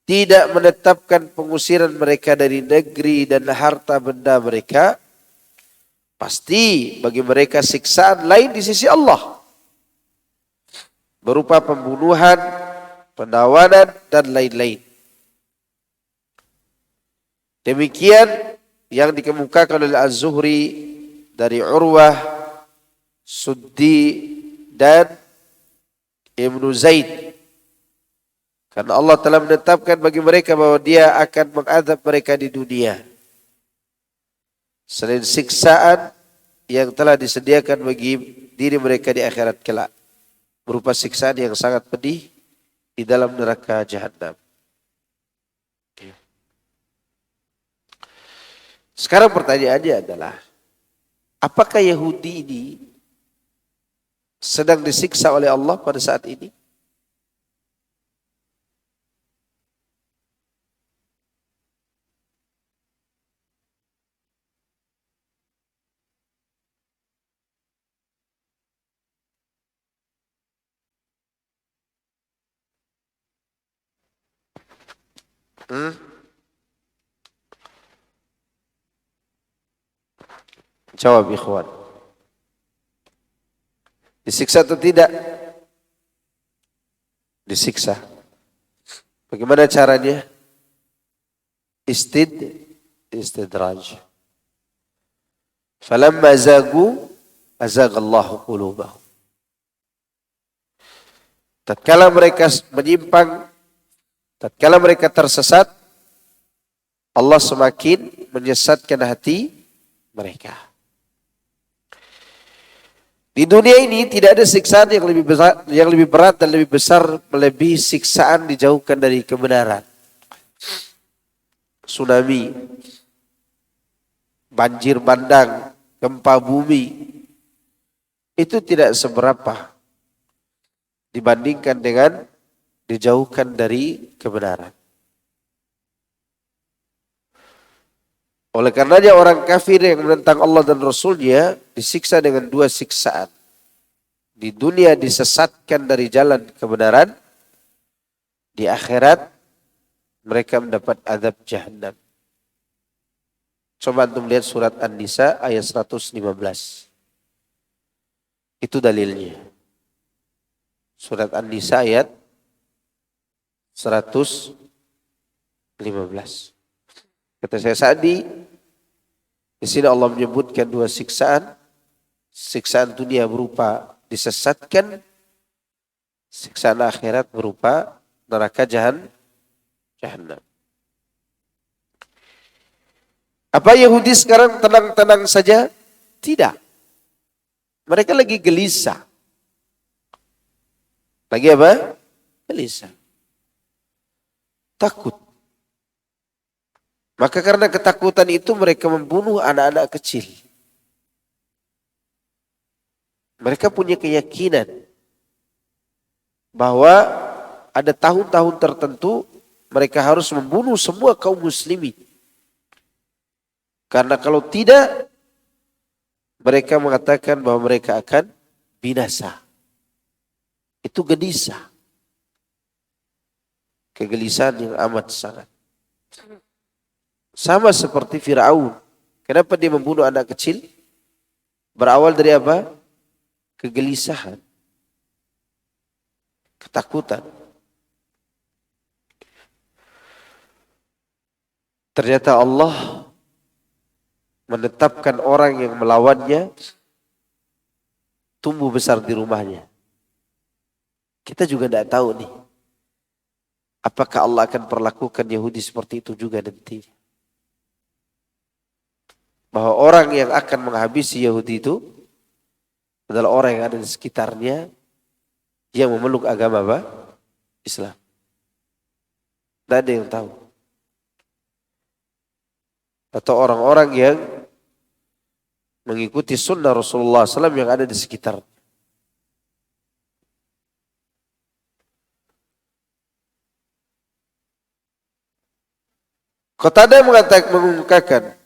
tidak menetapkan pengusiran mereka dari negeri dan harta benda mereka, pasti bagi mereka siksaan lain di sisi Allah. Berupa pembunuhan, penawanan, dan lain-lain. Demikian yang dikemukakan oleh Az-Zuhri dari Urwah, Suddi, dan Ibnu Zaid. Karena Allah telah menetapkan bagi mereka bahwa Dia akan mengadab mereka di dunia. Selain siksaan yang telah disediakan bagi diri mereka di akhirat kelak. Berupa siksaan yang sangat pedih di dalam neraka Jahannam. Sekarang pertanyaannya adalah, apakah Yahudi ini sedang disiksa oleh Allah pada saat ini? Jawab ikhwan. Disiksa atau tidak? Disiksa. Bagaimana caranya? Istidraj. Falamma zagu azagallahu qulubahum. Tatkala mereka menyimpang, tatkala mereka tersesat, Allah semakin menyesatkan hati mereka. Di dunia ini tidak ada siksaan yang lebih berat dan lebih besar melebihi siksaan dijauhkan dari kebenaran. Tsunami, banjir bandang, gempa bumi, itu tidak seberapa dibandingkan dengan dijauhkan dari kebenaran. Oleh karenanya orang kafir yang menentang Allah dan Rasulnya disiksa dengan dua siksaan. Di dunia disesatkan dari jalan kebenaran. Di akhirat mereka mendapat azab Jahannam. Coba antum lihat surat An-Nisa ayat 115. Itu dalilnya. Surat An-Nisa ayat 115. Kata saya Sa'di, di sini Allah menyebutkan dua siksaan. Siksaan dunia berupa disesatkan, siksaan akhirat berupa neraka Jahannam. Apa Yahudi sekarang tenang-tenang saja? Tidak. Mereka lagi gelisah. Lagi apa? Gelisah. Takut. Maka karena ketakutan itu mereka membunuh anak-anak kecil. Mereka punya keyakinan bahwa ada tahun-tahun tertentu mereka harus membunuh semua kaum muslimin. Karena kalau tidak, mereka mengatakan bahwa mereka akan binasa. Itu gelisah. Kegelisahan yang amat sangat. Sama seperti Fir'aun. Kenapa dia membunuh anak kecil? Berawal dari apa? Kegelisahan. Ketakutan. Ternyata Allah menetapkan orang yang melawannya tumbuh besar di rumahnya. Kita juga tidak tahu nih. Apakah Allah akan perlakukan Yahudi seperti itu juga nanti? Bahwa orang yang akan menghabisi Yahudi itu adalah orang yang ada di sekitarnya yang memeluk agama apa? Islam. Tidak ada yang tahu. Atau orang-orang yang mengikuti sunnah Rasulullah SAW yang ada di sekitar. Qatadah mengungkapkan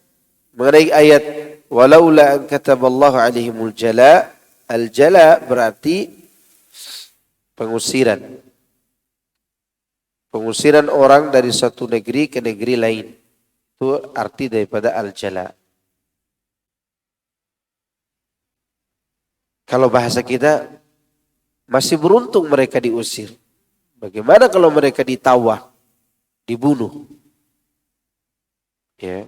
mengenai ayat walaula an kataballahu alaihimul jala. Al-jala berarti pengusiran. Pengusiran orang dari satu negeri ke negeri lain. Itu arti daripada al-jala. Kalau bahasa kita, masih beruntung mereka diusir. Bagaimana kalau mereka ditawah, dibunuh? Ya.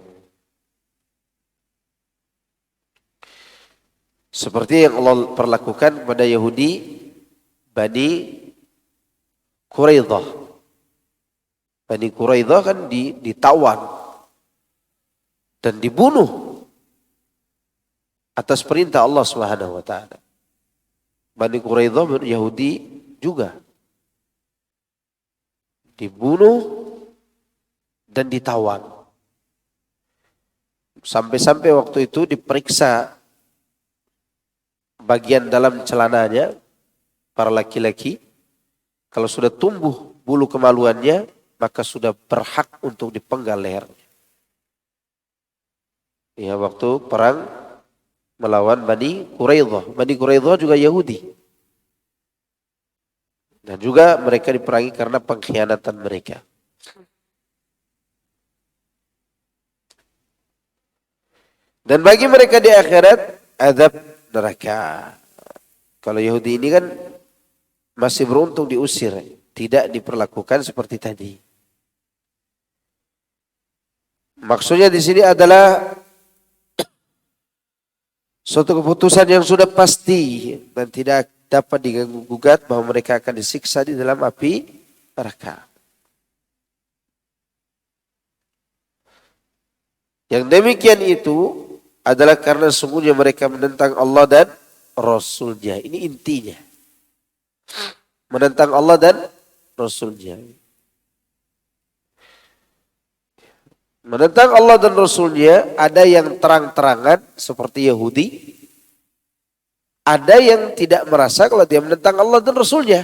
Seperti yang Allah perlakukan kepada Yahudi Bani Quraidah. Bani Quraidah kan ditawan dan dibunuh atas perintah Allah Subhanahu wa taala. Bani Quraidah Yahudi juga dibunuh dan ditawan. Sampai-sampai waktu itu diperiksa bagian dalam celananya para laki-laki, kalau sudah tumbuh bulu kemaluannya maka sudah berhak untuk dipenggal lehernya. Ya, waktu perang melawan Bani Quraidah. Bani Quraidah juga Yahudi. Dan juga mereka diperangi karena pengkhianatan mereka. Dan bagi mereka di akhirat azab neraka. Kalau Yahudi ini kan masih beruntung diusir, tidak diperlakukan seperti tadi. Maksudnya di sini adalah suatu keputusan yang sudah pasti dan tidak dapat diganggu gugat bahwa mereka akan disiksa di dalam api neraka. Yang demikian itu adalah karena sungguhnya mereka menentang Allah dan Rasulnya. Ini intinya. Menentang Allah dan Rasulnya. Menentang Allah dan Rasulnya ada yang terang-terangan seperti Yahudi. Ada yang tidak merasa kalau dia menentang Allah dan Rasulnya.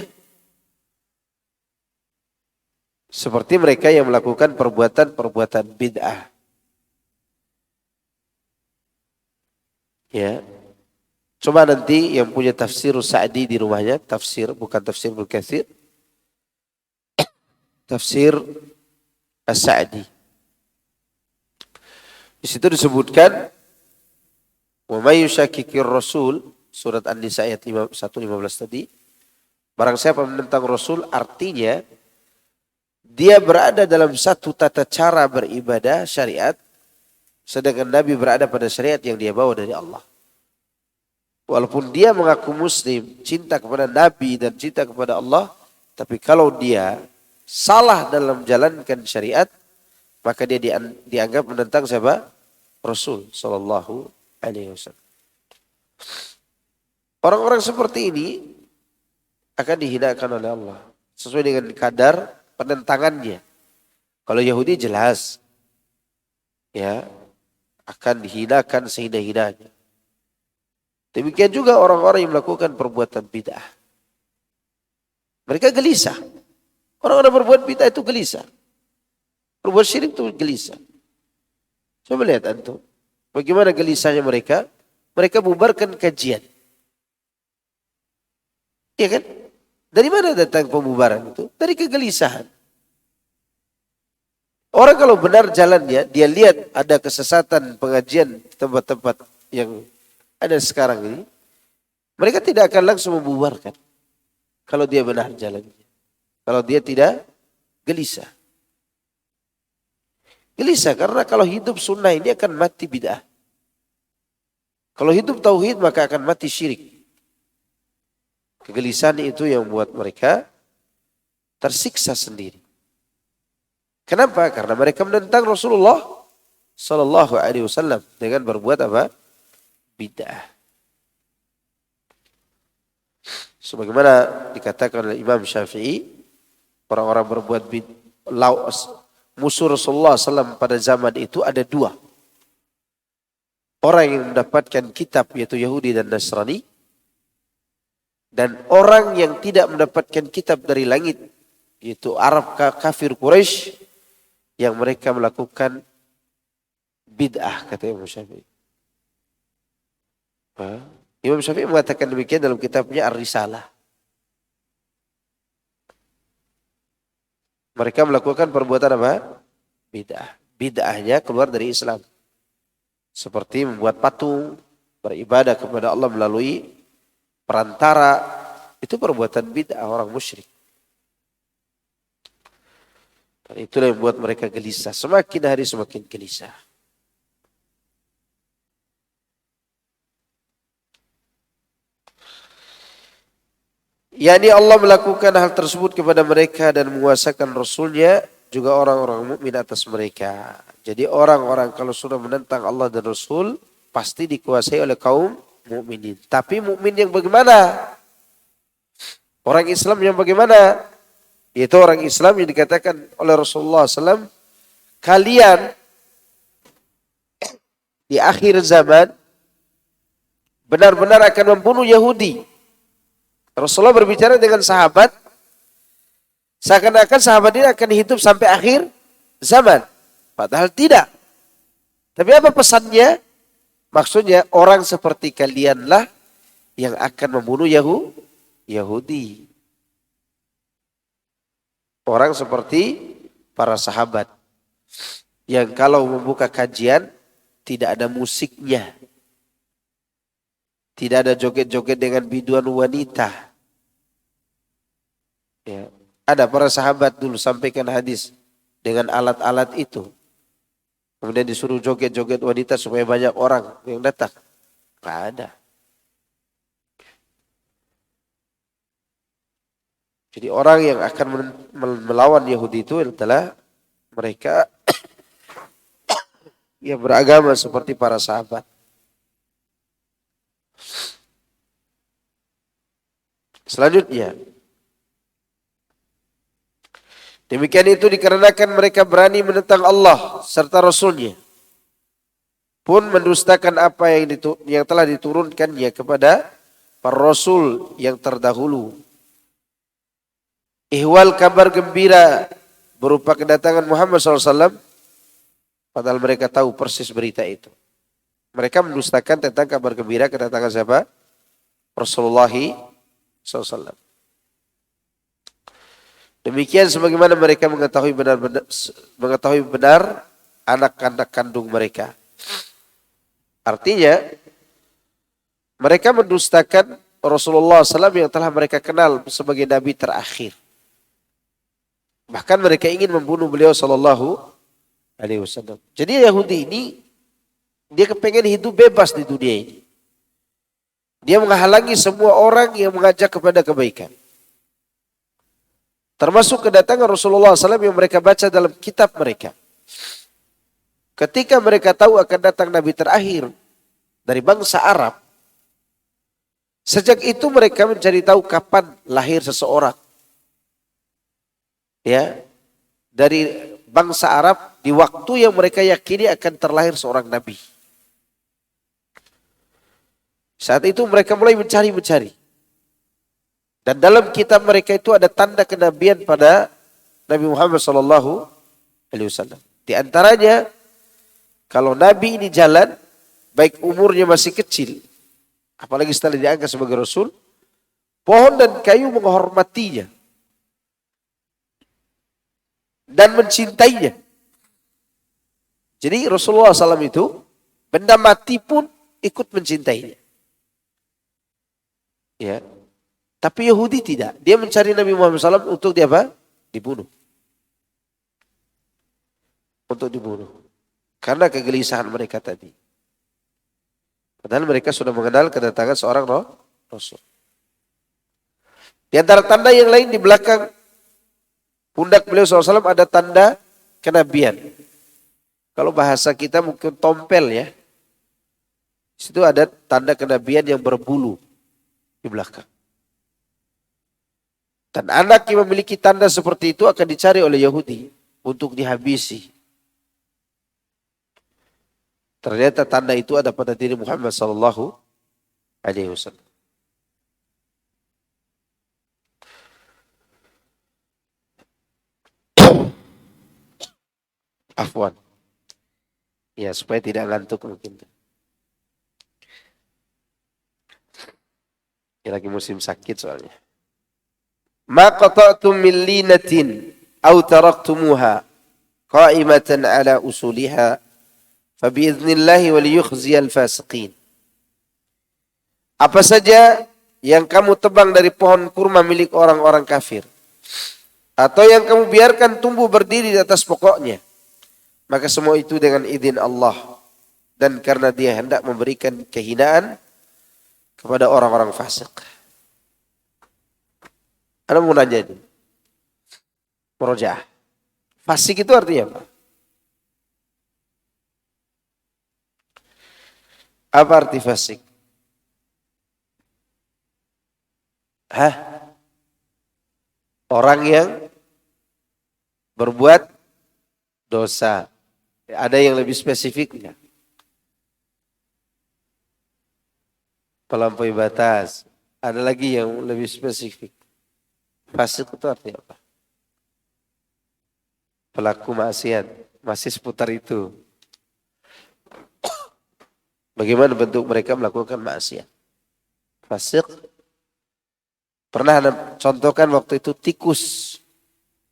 Seperti mereka yang melakukan perbuatan-perbuatan bid'ah. Ya. Coba nanti yang punya tafsir Sa'di di rumahnya, tafsir bukan tafsir Ibnu Katsir. Tafsir As-Sa'di. Di situ disebutkan wa may yushakkikir rasul surat An-Nisa ayat 115 tadi. Barang siapa menentang Rasul artinya dia berada dalam satu tata cara beribadah syariat sedangkan Nabi berada pada syariat yang dia bawa dari Allah. Walaupun dia mengaku muslim, cinta kepada Nabi dan cinta kepada Allah, tapi kalau dia salah dalam menjalankan syariat, maka dia dianggap menentang siapa? Rasul sallallahu alaihi wasallam. Orang-orang seperti ini akan dihinakan oleh Allah sesuai dengan kadar penentangannya. Kalau Yahudi jelas ya akan dihinakan sehina-hinanya. Demikian juga orang-orang yang melakukan perbuatan bid'ah. Mereka gelisah. Orang-orang berbuat bid'ah itu gelisah. Berbuat syirik itu gelisah. Coba lihat antum. Bagaimana gelisahnya mereka? Mereka bubarkan kajian. Iya kan? Dari mana datang pembubaran itu? Dari kegelisahan. Orang kalau benar jalannya, dia lihat ada kesesatan pengajian di tempat-tempat yang ada sekarang ini, mereka tidak akan langsung membubarkan. Kalau dia benar jalannya. Kalau dia tidak gelisah. Gelisah karena kalau hidup sunnah ini akan mati bid'ah. Kalau hidup tauhid maka akan mati syirik. Kegelisahan itu yang membuat mereka tersiksa sendiri. Kenapa? Karena mereka menentang Rasulullah sallallahu alaihi wasallam dengan berbuat apa? Bid'ah. Sebagaimana dikatakan oleh Imam Syafi'i, orang-orang berbuat bid'ah, musuh Rasulullah SAW pada zaman itu ada dua. Orang yang mendapatkan kitab yaitu Yahudi dan Nasrani, dan orang yang tidak mendapatkan kitab dari langit yaitu Arab kafir Quraisy yang mereka melakukan bid'ah, kata Imam Syafi'i. Imam Syafi'i mengatakan demikian dalam kitabnya Ar-Risalah. Mereka melakukan perbuatan apa? Bid'ah. Bid'ahnya keluar dari Islam. Seperti membuat patung, beribadah kepada Allah melalui perantara. Itu perbuatan bid'ah orang musyrik. Dan itulah yang membuat mereka gelisah. Semakin hari semakin gelisah. Yani Allah melakukan hal tersebut kepada mereka dan menguasakan Rasulnya juga orang-orang mukmin atas mereka. Jadi orang-orang kalau sudah menentang Allah dan Rasul pasti dikuasai oleh kaum mukminin. Tapi mukmin yang bagaimana? Orang Islam yang bagaimana? Yaitu orang Islam yang dikatakan oleh Rasulullah SAW, kalian di akhir zaman benar-benar akan membunuh Yahudi. Rasulullah berbicara dengan sahabat, seakan-akan sahabat ini akan hidup sampai akhir zaman. Padahal tidak. Tapi apa pesannya? Maksudnya orang seperti kalianlah yang akan membunuh Yahudi. Orang seperti para sahabat. Yang kalau membuka kajian tidak ada musiknya. Tidak ada joget-joget dengan biduan wanita. Ya. Ada para sahabat dulu sampaikan hadis dengan alat-alat itu. Kemudian disuruh joget-joget wanita supaya banyak orang yang datang. Tidak ada. Jadi orang yang akan melawan Yahudi itu adalah mereka yang beragama seperti para sahabat. Selanjutnya, demikian itu dikarenakan mereka berani menentang Allah serta Rasulnya, pun mendustakan apa yang telah diturunkannya kepada para Rasul yang terdahulu. Ihwal kabar gembira berupa kedatangan Muhammad SAW, padahal mereka tahu persis berita itu. Mereka mendustakan tentang kabar gembira kedatangan siapa? Rasulullah SAW. Demikian sebagaimana mereka mengetahui benar anak-anak kandung mereka. Artinya mereka mendustakan Rasulullah SAW yang telah mereka kenal sebagai Nabi terakhir. Bahkan mereka ingin membunuh beliau Sallallahu Alaihi Wasallam. Jadi Yahudi ini dia kepengen hidup bebas di dunia ini. Dia menghalangi semua orang yang mengajak kepada kebaikan. Termasuk kedatangan Rasulullah SAW yang mereka baca dalam kitab mereka. Ketika mereka tahu akan datang Nabi terakhir dari bangsa Arab, sejak itu mereka mencari tahu kapan lahir seseorang. Ya, dari bangsa Arab di waktu yang mereka yakini akan terlahir seorang Nabi. Saat itu mereka mulai mencari. Dan dalam kitab mereka itu ada tanda kenabian pada Nabi Muhammad SAW. Di antaranya, kalau Nabi ini jalan, baik umurnya masih kecil, apalagi setelah diangkat sebagai Rasul, pohon dan kayu menghormatinya dan mencintainya. Jadi Rasulullah SAW itu, benda mati pun ikut mencintainya. Ya, tapi Yahudi tidak. Dia mencari Nabi Muhammad SAW untuk dia apa? Dibunuh. Untuk dibunuh. Karena kegelisahan mereka tadi. Padahal mereka sudah mengenal kedatangan seorang Rasul. Di antara tanda yang lain di belakang pundak beliau SAW ada tanda kenabian. Kalau bahasa kita mungkin tompel ya. Di situ ada tanda kenabian yang berbulu di belakang. Dan anak yang memiliki tanda seperti itu akan dicari oleh Yahudi untuk dihabisi. Ternyata tanda itu ada pada diri Muhammad sallallahu alaihi wasallam. Afwan. Ya, supaya tidak ngantuk mungkin. Ya, lagi musim sakit soalnya. Ma qata'tum min linatin aw taraktumuha qa'imatan ala usuliha fa bi'idznillah wa liyukhziyal fasiqin. Apa saja yang kamu tebang dari pohon kurma milik orang-orang kafir atau yang kamu biarkan tumbuh berdiri di atas pokoknya, maka semua itu dengan izin Allah dan karena dia hendak memberikan kehinaan kepada orang-orang fasik. Anda mau nanya ini. Merojaah. Fasik itu artinya apa? Apa arti fasik? Orang yang berbuat dosa. Ada yang lebih spesifiknya. Melampaui batas. Ada lagi yang lebih spesifik. Fasik itu artinya apa? Pelaku maksiat. Masih seputar itu. Bagaimana bentuk mereka melakukan maksiat? Fasik. Pernah contohkan waktu itu tikus.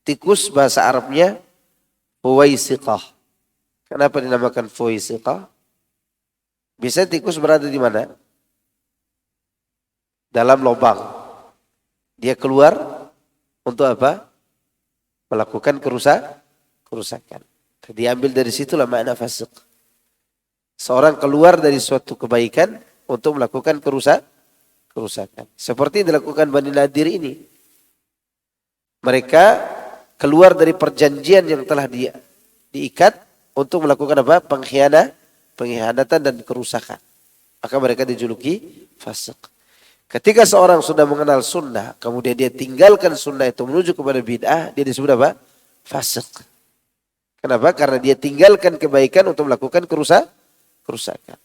Tikus bahasa Arabnya fuwaisiqah. Kenapa dinamakan fuwaisiqah? Biasanya tikus berada di mana? Dalam lubang. Dia keluar untuk apa? Melakukan kerusakan. Diambil dari situlah makna fasik. Seorang keluar dari suatu kebaikan untuk melakukan kerusakan. Seperti yang dilakukan Bani Nadir ini. Mereka keluar dari perjanjian yang telah diikat untuk melakukan apa? Pengkhianatan dan kerusakan. Maka mereka dijuluki fasik. Ketika seorang sudah mengenal sunnah, kemudian dia tinggalkan sunnah itu menuju kepada bid'ah, dia disebut apa? Fasik. Kenapa? Karena dia tinggalkan kebaikan untuk melakukan kerusakan.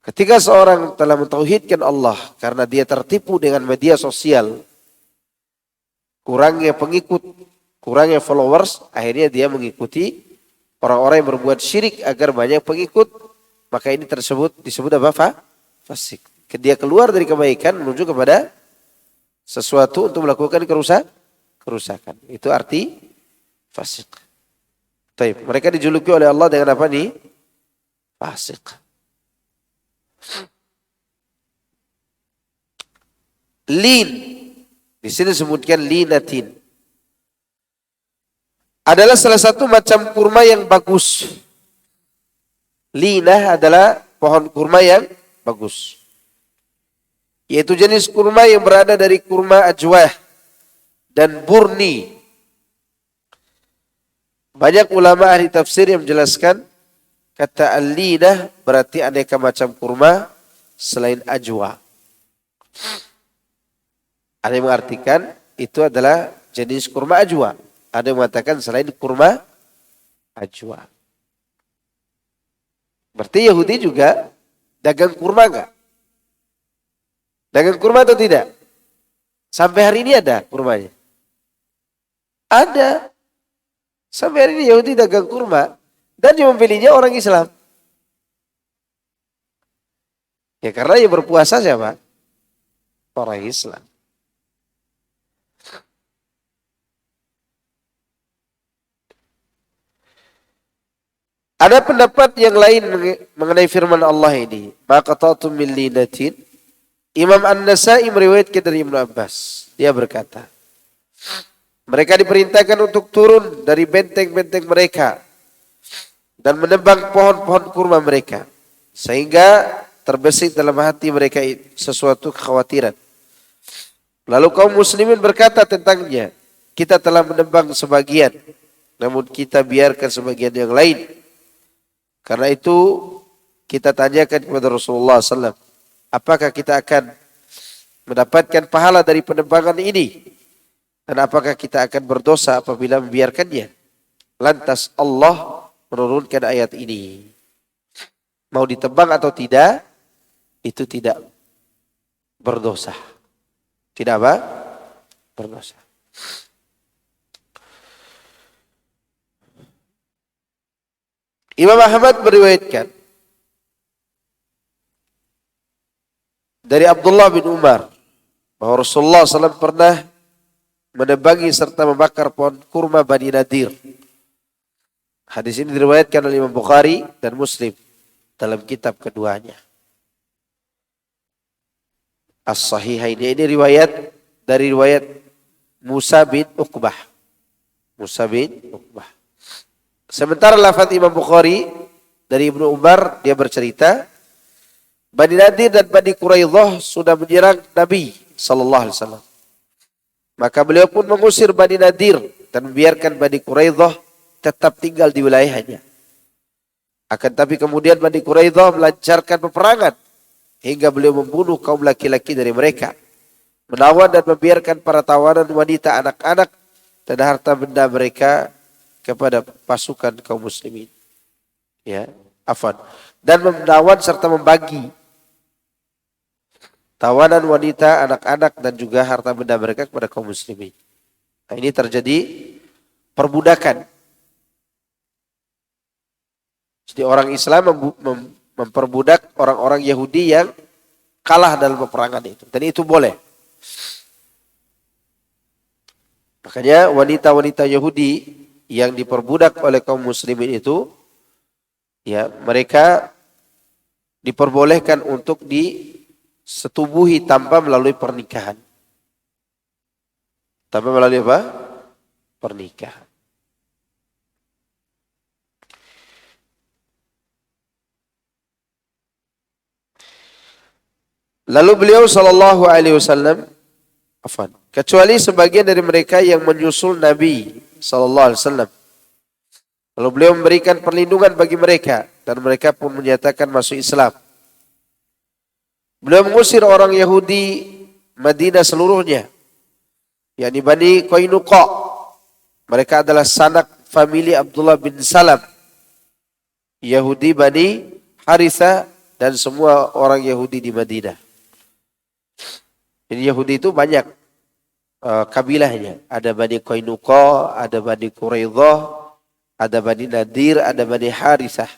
Ketika seorang telah mentauhidkan Allah, karena dia tertipu dengan media sosial, kurangnya pengikut, kurangnya followers, akhirnya dia mengikuti orang-orang yang berbuat syirik agar banyak pengikut, maka ini disebut apa? Fasik. Dia keluar dari kebaikan menuju kepada sesuatu untuk melakukan kerusakan. Itu arti fasik. Taib. Mereka dijuluki oleh Allah dengan apa nih? Fasik. Lin. Di sini disebutkan linatin. Adalah salah satu macam kurma yang bagus. Linah adalah pohon kurma yang bagus. yaitu jenis kurma yang berada dari kurma ajwah dan burni. Banyak ulama ahli tafsir yang menjelaskan kata al-linah berarti aneka macam kurma selain ajwa. Ada yang mengartikan itu adalah jenis kurma ajwa. Ada yang mengatakan selain kurma ajwa. Berarti Yahudi juga dagang kurma enggak? Dagang kurma atau tidak? Sampai hari ini ada kurmanya? Ada. Sampai hari ini Yahudi dagang kurma. Dan yang membelinya orang Islam. Ya karena yang berpuasa siapa? Orang Islam. Ada pendapat yang lain mengenai firman Allah ini. Maqata'tum min linatin. Imam An-Nasa'i meriwayatkan dari Ibnu Abbas. Dia berkata, mereka diperintahkan untuk turun dari benteng-benteng mereka dan menebang pohon-pohon kurma mereka, sehingga terbesit dalam hati mereka sesuatu kekhawatiran. Lalu kaum muslimin berkata tentangnya, kita telah menebang sebagian, namun kita biarkan sebagian yang lain. Karena itu kita tanyakan kepada Rasulullah SAW, apakah kita akan mendapatkan pahala dari penebangan ini? Dan apakah kita akan berdosa apabila membiarkannya? Lantas Allah menurunkan ayat ini. Mau ditebang atau tidak, itu tidak berdosa. Tidak apa? Berdosa. Imam Ahmad meriwayatkan dari Abdullah bin Umar bahwa Rasulullah SAW pernah menebangi serta membakar pohon kurma Bani Nadir. Hadis ini diriwayatkan oleh Imam Bukhari dan Muslim dalam kitab keduanya. As-Sahihaini ini riwayat dari riwayat Musa bin Uqbah. Musa bin Uqbah. Sementara lafaz Imam Bukhari dari Ibnu Umar, dia bercerita, Bani Nadir dan Bani Quraidah sudah menyerang Nabi sallallahu alaihi wasallam. Maka beliau pun mengusir Bani Nadir dan membiarkan Bani Quraidah tetap tinggal di wilayahnya. Akan tapi kemudian Bani Quraidah melancarkan peperangan hingga beliau membunuh kaum laki-laki dari mereka, menawan dan membiarkan para tawanan wanita, anak-anak dan harta benda mereka kepada pasukan kaum muslimin. Ya, afwan. Dan menawan serta membagi tawanan wanita, anak-anak dan juga harta benda mereka kepada kaum muslimin. Nah, ini terjadi perbudakan. Jadi orang Islam memperbudak orang-orang Yahudi yang kalah dalam peperangan itu. Dan itu boleh. Makanya wanita-wanita Yahudi yang diperbudak oleh kaum muslimin itu, ya mereka diperbolehkan untuk disetubuhi tanpa melalui pernikahan. Tanpa melalui apa? Pernikahan. Lalu beliau sallallahu alaihi wasallam, kecuali sebagian dari mereka yang menyusul Nabi sallallahu alaihi wasallam. Lalu beliau memberikan perlindungan bagi mereka dan mereka pun menyatakan masuk Islam. Beliau mengusir orang Yahudi Madinah seluruhnya, yakni Bani Qainuqa. Mereka adalah sanak famili Abdullah bin Salam, Yahudi Bani Haritha dan semua orang Yahudi di Madinah. Jadi Yahudi itu banyak kabilahnya. Ada Bani Qainuqa, ada Bani Quraidah, ada Bani Nadir, ada Bani Harithah.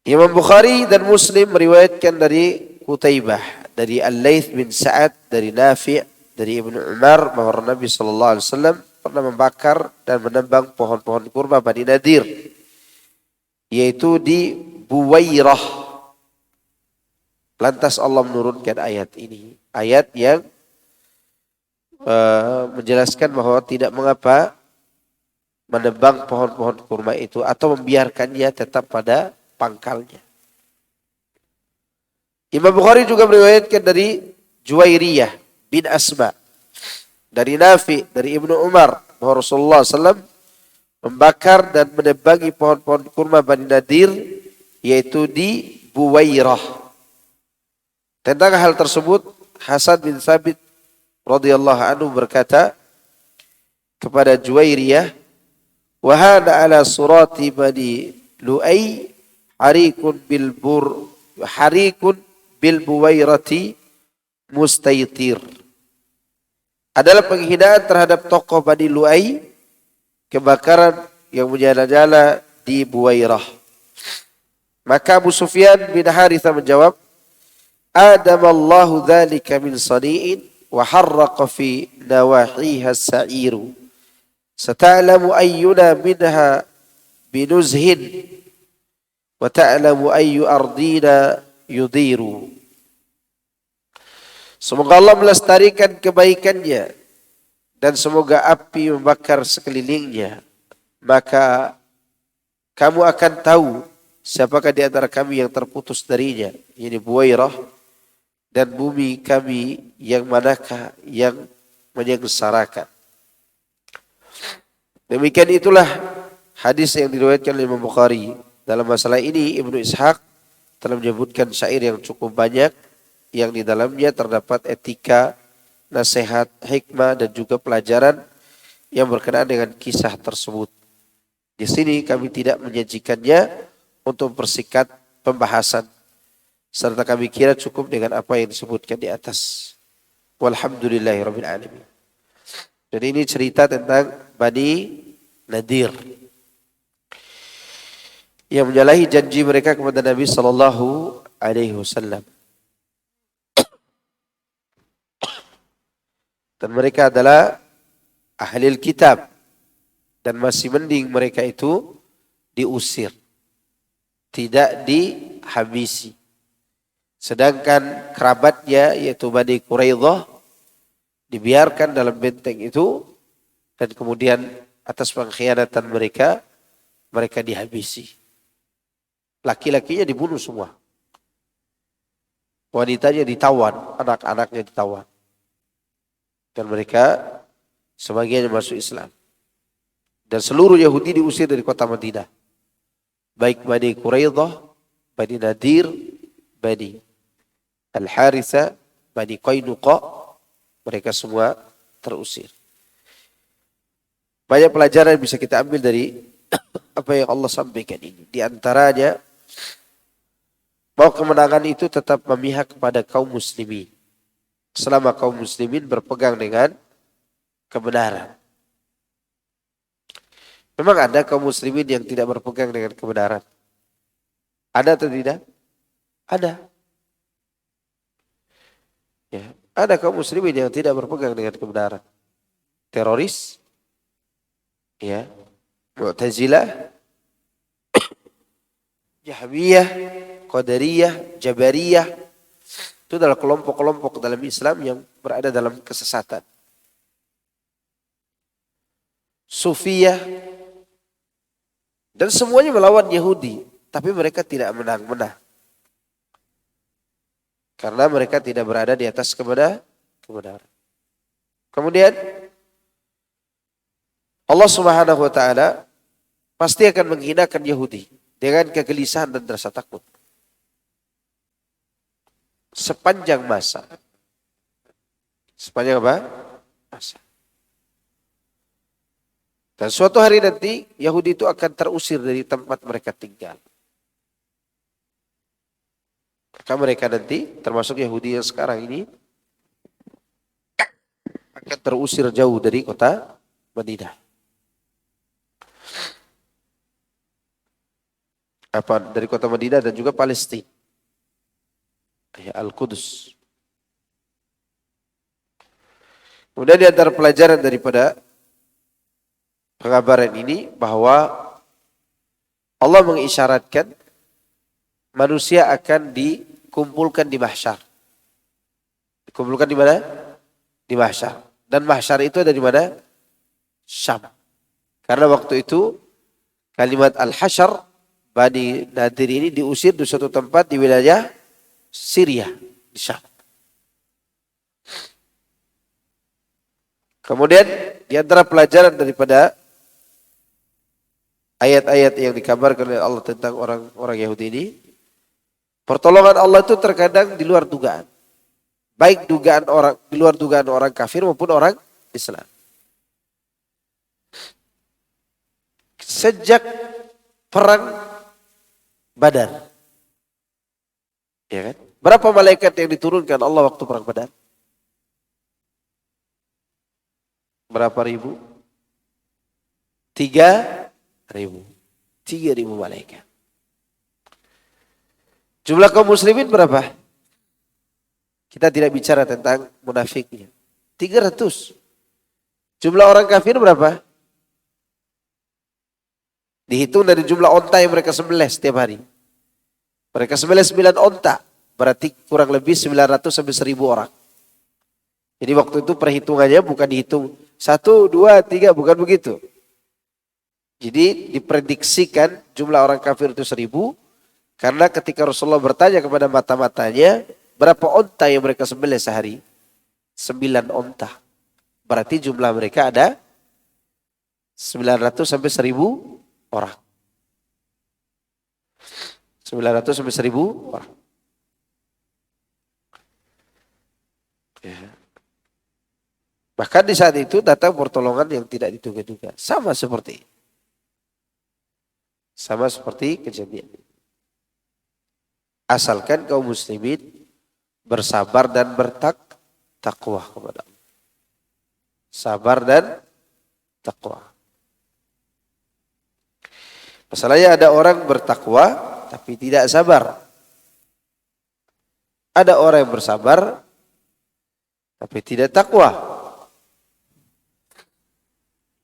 Imam Bukhari dan Muslim meriwayatkan dari Qutaibah, dari Al-Laits bin Sa'ad, dari Nafi', dari Ibnu Umar bahwa Nabi sallallahu alaihi wasallam pernah membakar dan menebang pohon-pohon kurma Bani Nadir, yaitu di Buwairah. Lantas Allah menurunkan ayat ini. Ayat yang menjelaskan bahwa tidak mengapa menebang pohon-pohon kurma itu atau membiarkannya tetap pada pangkalnya. Imam Bukhari juga meriwayatkan dari Juwairiyah bin Asma, dari Nafi, dari Ibnu Umar, bahwa Rasulullah SAW membakar dan menebangi pohon-pohon kurma Bani Nadir, yaitu di Buwairah. Tentang hal tersebut, Hasan bin Thabit radhiyallahu anhu berkata kepada Juwairiyah, wa hada ala surati Bani Lu'ay harikun bil buwairati mustaitir. Adalah penghinaan terhadap tokoh Bani Lu'ay, kebakaran yang menyala-nyala di Buwairah. Maka Abu Sufyan bin Harithah menjawab, adamallahu dzalika min sani'in wa harraqa fi nawahiha as-sa'iru. Sata'lamu ayyuna minha binuzhin wa ta'lamu ayyu ardina yudiru. Semoga Allah melestarikan kebaikannya dan semoga api membakar sekelilingnya. Maka kamu akan tahu siapakah di antara kami yang terputus darinya, yaitu Buwairah, dan bumi kami yang manakah yang menyengsarakan. Demikian itulah hadis yang diriwayatkan oleh Imam Bukhari. Dalam masalah ini Ibnu Ishaq telah menyebutkan syair yang cukup banyak, yang di dalamnya terdapat etika, nasihat, hikmah, dan juga pelajaran yang berkenaan dengan kisah tersebut. Di sini kami tidak menyajikannya untuk mempersingkat pembahasan, serta kami kira cukup dengan apa yang disebutkan di atas. Walhamdulillahirabbil alamin. Jadi ini cerita tentang Bani Nadir yang menyalahi janji mereka kepada Nabi sallallahu alaihi wasallam. Dan mereka adalah ahli kitab, dan masih mending mereka itu diusir, tidak dihabisi. Sedangkan kerabatnya yaitu Bani Quraidah dibiarkan dalam benteng itu, dan kemudian atas pengkhianatan mereka dihabisi. Laki-lakinya dibunuh semua. Wanitanya ditawan, anak-anaknya ditawan. Dan mereka sebagiannya masuk Islam. Dan seluruh Yahudi diusir dari kota Madinah. Baik Bani Quraidah, Bani Nadir, Bani Al-Harithah, Bani Qainuqa, mereka semua terusir. Banyak pelajaran yang bisa kita ambil dari apa yang Allah sampaikan ini. Di antaranya, bahwa kemenangan itu tetap memihak kepada kaum muslimin, selama kaum muslimin berpegang dengan kebenaran. Memang ada kaum muslimin yang tidak berpegang dengan kebenaran. Ada atau tidak? Ada. Ya, ada kaum muslimin yang tidak berpegang dengan kebenaran. Teroris, ya, Mu'tazilah, Jahmiyah, Qadariyah, Jabariyah. Itu adalah kelompok-kelompok dalam Islam yang berada dalam kesesatan. Sufiyah, dan semuanya melawan Yahudi, tapi mereka tidak menang-menang. Karena mereka tidak berada di atas kebenaran. Kemudian Allah Subhanahu wa taala pasti akan menghinakan Yahudi dengan kegelisahan dan rasa takut sepanjang masa. Sepanjang apa? Masa. Dan suatu hari nanti Yahudi itu akan terusir dari tempat mereka tinggal. Maka mereka nanti, termasuk Yahudi yang sekarang ini, akan terusir jauh dari kota Madinah. Dari kota Madinah dan juga Palestina. Al-Qudus. Kemudian di antara pelajaran daripada pengabaran ini, bahwa Allah mengisyaratkan manusia akan dikumpulkan di mahsyar. Dikumpulkan di mana? Di mahsyar. Dan mahsyar itu ada di mana? Syam. Karena waktu itu kalimat al-hasyar, Bani Nadir ini diusir di suatu tempat di wilayah Syria di Syam. Kemudian di antara pelajaran daripada ayat-ayat yang dikabarkan oleh Allah tentang orang-orang Yahudi ini, pertolongan Allah itu terkadang di luar dugaan. Baik dugaan orang di luar dugaan orang kafir maupun orang Islam. Sejak perang Badar, ya kan? Berapa malaikat yang diturunkan Allah waktu perang Badar? Berapa ribu? 3.000. 3.000 malaikat. Jumlah kaum muslimin berapa? Kita tidak bicara tentang munafiknya. 300. Jumlah orang kafir berapa? Dihitung dari jumlah onta yang mereka sembelih setiap hari. Mereka sembelih 9 onta. Berarti kurang lebih 900 sampai 1.000 orang. Jadi waktu itu perhitungannya bukan dihitung 1, 2, 3, bukan begitu. Jadi diprediksikan jumlah orang kafir itu 1.000. Karena ketika Rasulullah bertanya kepada mata-matanya, berapa onta yang mereka sembelih sehari? 9 onta. Berarti jumlah mereka ada 900 sampai 1.000 orang. 900 sampai 1.000 orang. Ya. Bahkan di saat itu datang pertolongan yang tidak diduga-duga. Sama seperti kejadian. Asalkan kaum muslimin bersabar dan bertakwa kepada Allah. Sabar dan takwa. Masalahnya ada orang bertakwa tapi tidak sabar. Ada orang yang bersabar tapi tidak takwa.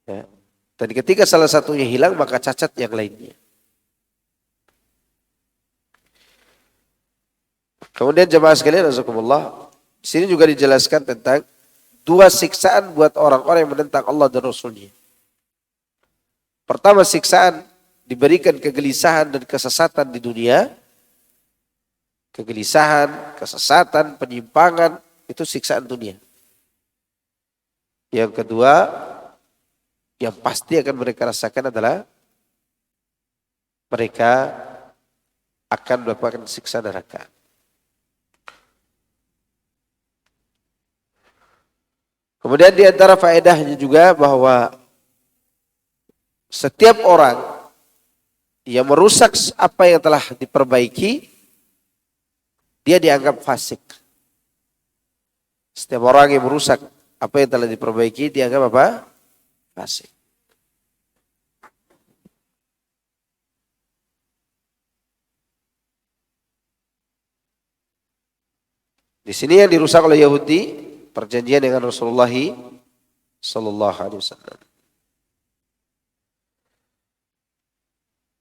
Ya. Dan ketika salah satunya hilang maka cacat yang lainnya. Kemudian jemaah sekalian, azakumullah, di sini juga dijelaskan tentang 2 siksaan buat orang-orang yang menentang Allah dan Rasulnya. Pertama, siksaan diberikan kegelisahan dan kesesatan di dunia. Kegelisahan, kesesatan, penyimpangan, itu siksaan dunia. Yang kedua, yang pasti akan mereka rasakan adalah mereka akan mendapatkan siksa neraka. Kemudian di antara faedahnya juga bahwa setiap orang yang merusak apa yang telah diperbaiki, dia dianggap fasik. Setiap orang yang merusak apa yang telah diperbaiki, dianggap apa? Fasik. Di sini yang dirusak oleh Yahudi, perjanjian dengan Rasulullah sallallahu alaihi wasallam.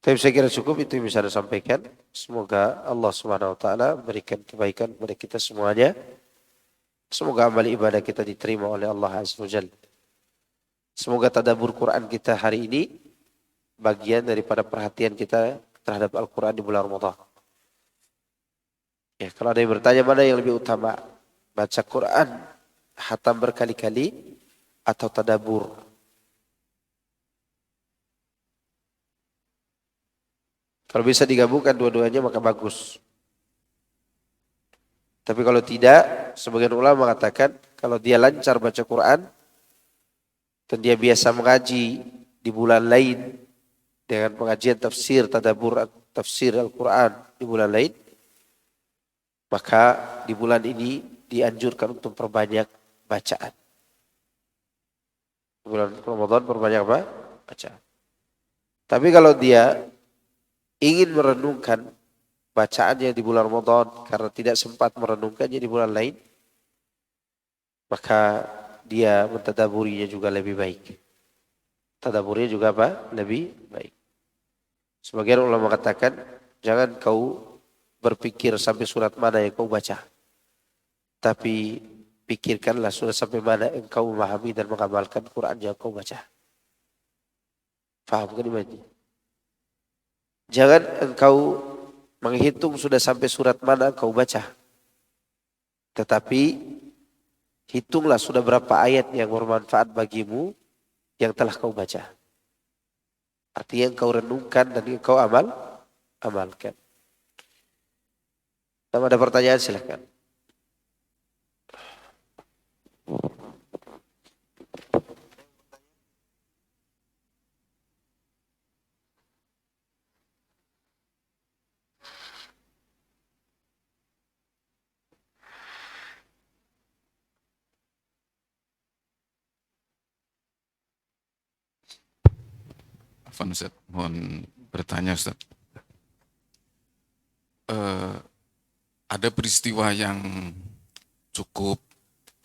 Tapi saya kira cukup itu yang bisa saya sampaikan. Semoga Allah Subhanahu wa taala berikan kebaikan kepada kita semuanya. Semoga amal ibadah kita diterima oleh Allah Azza wa Jalla. Semoga tadabbur Quran kita hari ini bagian daripada perhatian kita terhadap Al-Quran di bulan Ramadan. Ya, kalau ada yang bertanya mana yang lebih utama, baca Quran hatam berkali-kali atau tadabbur? Kalau bisa digabungkan dua-duanya maka bagus. Tapi kalau tidak, sebagian ulama mengatakan kalau dia lancar baca Quran dan dia biasa mengaji di bulan lain dengan pengajian tafsir, tadabbur tafsir Al-Quran di bulan lain, maka di bulan ini dianjurkan untuk perbanyak bacaan. Bulan Ramadan perbanyak apa? Bacaan. Tapi kalau dia ingin merenungkan bacaannya di bulan Ramadan karena tidak sempat merenungkannya di bulan lain, maka dia mentadaburinya juga lebih baik. Tadaburnya juga apa? Lebih baik. Sebagian ulama katakan, jangan kau berpikir sampai surat mana yang kau baca, tapi pikirkanlah surat sampai mana engkau memahami dan mengamalkan Quran yang kau baca. Faham kan ini? Jangan engkau menghitung sudah sampai surat mana kau baca. Tetapi hitunglah sudah berapa ayat yang bermanfaat bagimu yang telah kau baca. Artinya yang kau renungkan dan yang kau amalkan. Kalau ada pertanyaan silakan. Afwan Ustaz, mohon bertanya Ustaz. Ada peristiwa yang cukup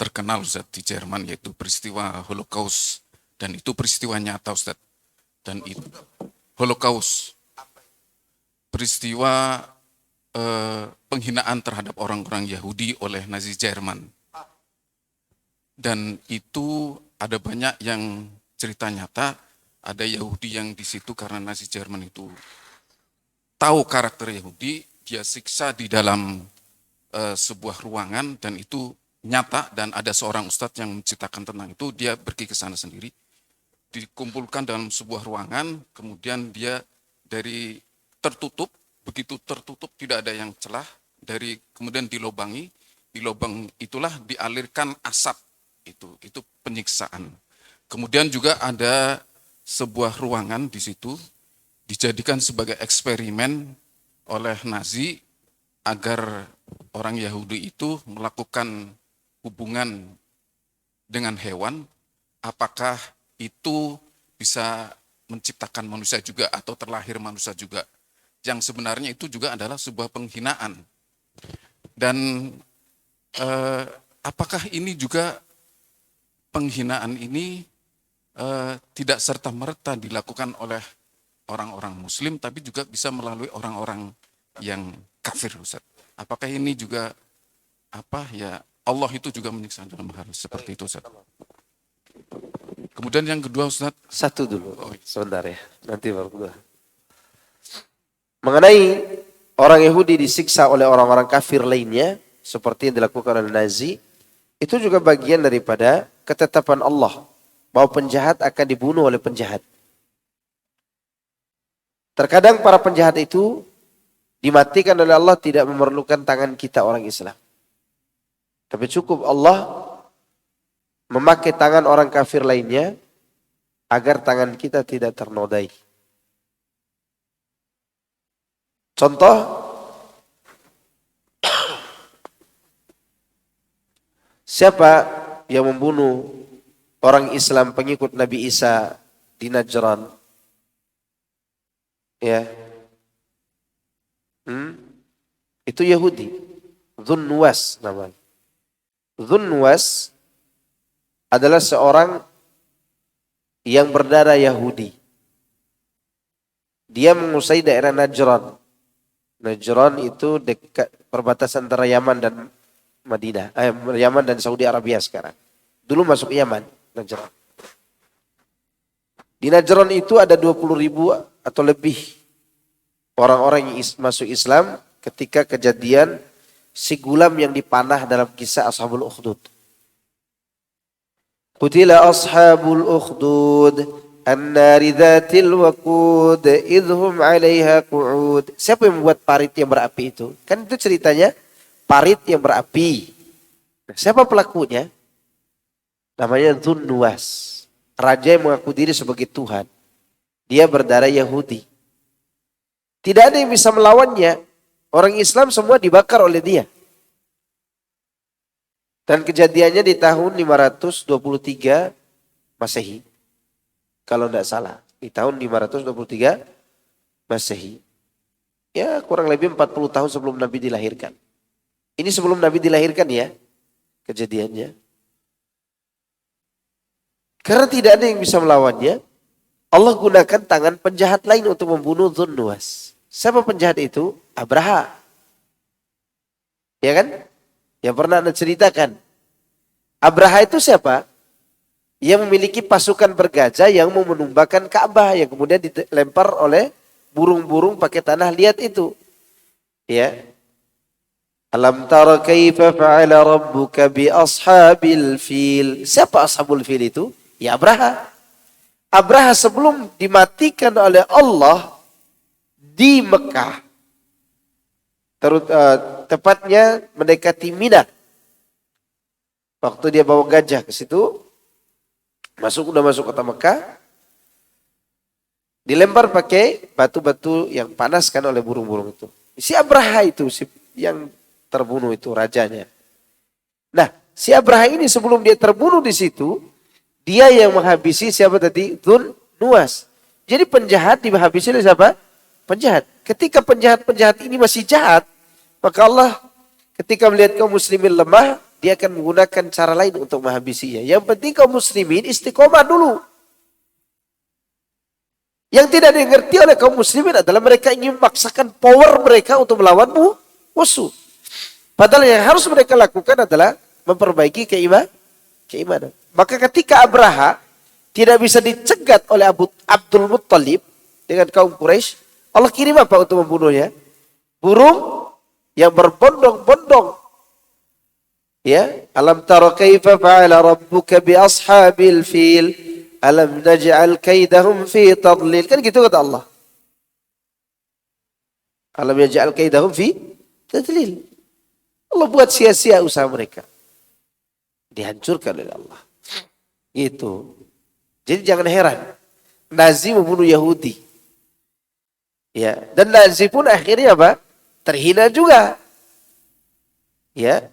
terkenal Ustaz di Jerman, yaitu peristiwa Holocaust, dan itu peristiwa nyata Ustaz. Dan itu Holocaust, peristiwa penghinaan terhadap orang-orang Yahudi oleh Nazi Jerman. Dan itu ada banyak yang cerita nyata. Ada Yahudi yang di situ karena Nazi Jerman itu tahu karakter Yahudi, dia siksa di dalam sebuah ruangan dan itu nyata, dan ada seorang ustadz yang menceritakan tentang itu. Dia pergi ke sana sendiri, dikumpulkan dalam sebuah ruangan, kemudian dia dari tertutup, begitu tertutup tidak ada yang celah, kemudian dilobangi, di lubang itulah dialirkan asap, itu penyiksaan. Kemudian juga ada sebuah ruangan di situ dijadikan sebagai eksperimen oleh Nazi agar orang Yahudi itu melakukan hubungan dengan hewan, apakah itu bisa menciptakan manusia juga atau terlahir manusia juga. Yang sebenarnya itu juga adalah sebuah penghinaan. Dan apakah ini juga penghinaan ini tidak serta-merta dilakukan oleh orang-orang Muslim, tapi juga bisa melalui orang-orang yang kafir, Ustaz. Apakah ini juga Allah itu juga menyiksa dalam hal seperti itu, Ustaz? Kemudian yang kedua, Ustaz. Satu dulu, sebentar ya, nanti baru kedua. Mengenai orang Yahudi disiksa oleh orang-orang kafir lainnya, seperti yang dilakukan oleh Nazi, itu juga bagian daripada ketetapan Allah bahwa penjahat akan dibunuh oleh penjahat. Terkadang para penjahat itu dimatikan oleh Allah tidak memerlukan tangan kita orang Islam. Tapi cukup Allah memakai tangan orang kafir lainnya agar tangan kita tidak ternodai. Contoh, siapa yang membunuh orang Islam pengikut Nabi Isa di Najran? Ya. Itu Yahudi. Dzunnuwas namanya. Dzunnuwas adalah seorang yang berdarah Yahudi. Dia menguasai daerah Najran. Najran itu dekat perbatasan antara Yaman dan Madinah. Yaman dan Saudi Arabia sekarang. Dulu masuk Yaman, Najran. Di Najran itu ada 20.000 atau lebih orang-orang yang masuk Islam ketika kejadian si gulam yang dipanah dalam kisah Ashabul Ukhdud. Qutila ashabul ukhdud an-nari dhatil waqud idhum 'alaiha qu'ud. Siapa yang membuat parit yang berapi itu? Kan itu ceritanya parit yang berapi. Siapa pelakunya? Namanya Dzunnuwas. Raja yang mengaku diri sebagai Tuhan. Dia berdarah Yahudi. Tidak ada yang bisa melawannya. Orang Islam semua dibakar oleh dia. Dan kejadiannya di tahun 523 Masehi. Kalau tidak salah. Di tahun 523 Masehi. Ya kurang lebih 40 tahun sebelum Nabi dilahirkan. Ini sebelum Nabi dilahirkan ya. Kejadiannya. Karena tidak ada yang bisa melawannya. Allah gunakan tangan penjahat lain untuk membunuh Dzunnuwas. Siapa penjahat itu? Abraha. Ya kan? Yang pernah Anda ceritakan. Abraha itu siapa? Yang memiliki pasukan bergajah yang mau menumbakan Ka'bah. Yang kemudian dilempar oleh burung-burung pakai tanah liat itu. Ya. Alam tara kaifa fa'ala rabbuka bi ashabil fil. Siapa ashabul fil itu? Ya Abraha. Abraha sebelum dimatikan oleh Allah di Mekah. Tepatnya mendekati Mina. Waktu dia bawa gajah ke situ, udah masuk kota Mekah, dilempar pakai batu-batu yang panas kan oleh burung-burung itu. Si Abraha itu yang terbunuh itu rajanya. Nah, si Abraha ini sebelum dia terbunuh di situ, dia yang menghabisi siapa tadi? Dzun Nuwas. Jadi penjahat dihabisi oleh siapa? Penjahat. Ketika penjahat-penjahat ini masih jahat, maka Allah ketika melihat kaum muslimin lemah, dia akan menggunakan cara lain untuk menghabisinya. Yang penting kaum muslimin istiqomah dulu. Yang tidak dimengerti oleh kaum muslimin adalah mereka ingin memaksakan power mereka untuk melawan musuh. Padahal yang harus mereka lakukan adalah memperbaiki keimanan. Maka ketika Abraha tidak bisa dicegat oleh Abdul Muttalib dengan kaum Quraisy, Allah kirim apa untuk membunuhnya? Burung yang berbondong-bondong. Ya, alam tara kaifa fa'ala rabbuka bi ashabil fil alam naj'al kaidahum fi tadlil. Kan gitu kata Allah. Alam naj'al kaidahum fi tadlil. Allah buat sia-sia usaha mereka. Dihancurkan oleh Allah. Gitu. Jadi jangan heran. Nazi membunuh Yahudi. Ya, dan Nazi pun akhirnya apa? Terhina juga. Ya,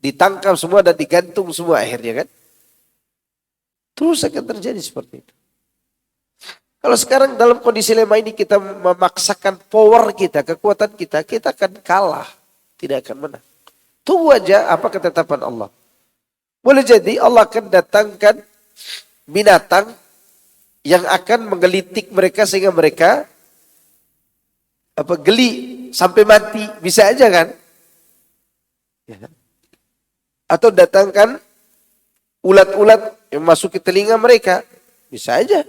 ditangkap semua dan digantung semua akhirnya kan. Terus akan terjadi seperti itu. Kalau sekarang dalam kondisi lemah ini kita memaksakan power kita, kekuatan kita, kita akan kalah. Tidak akan menang. Tunggu aja apa ketetapan Allah. Boleh jadi Allah akan datangkan binatang yang akan menggelitik mereka sehingga mereka geli sampai mati. Bisa aja kan? Ya. Atau datangkan ulat-ulat yang masuk ke telinga mereka. Bisa aja.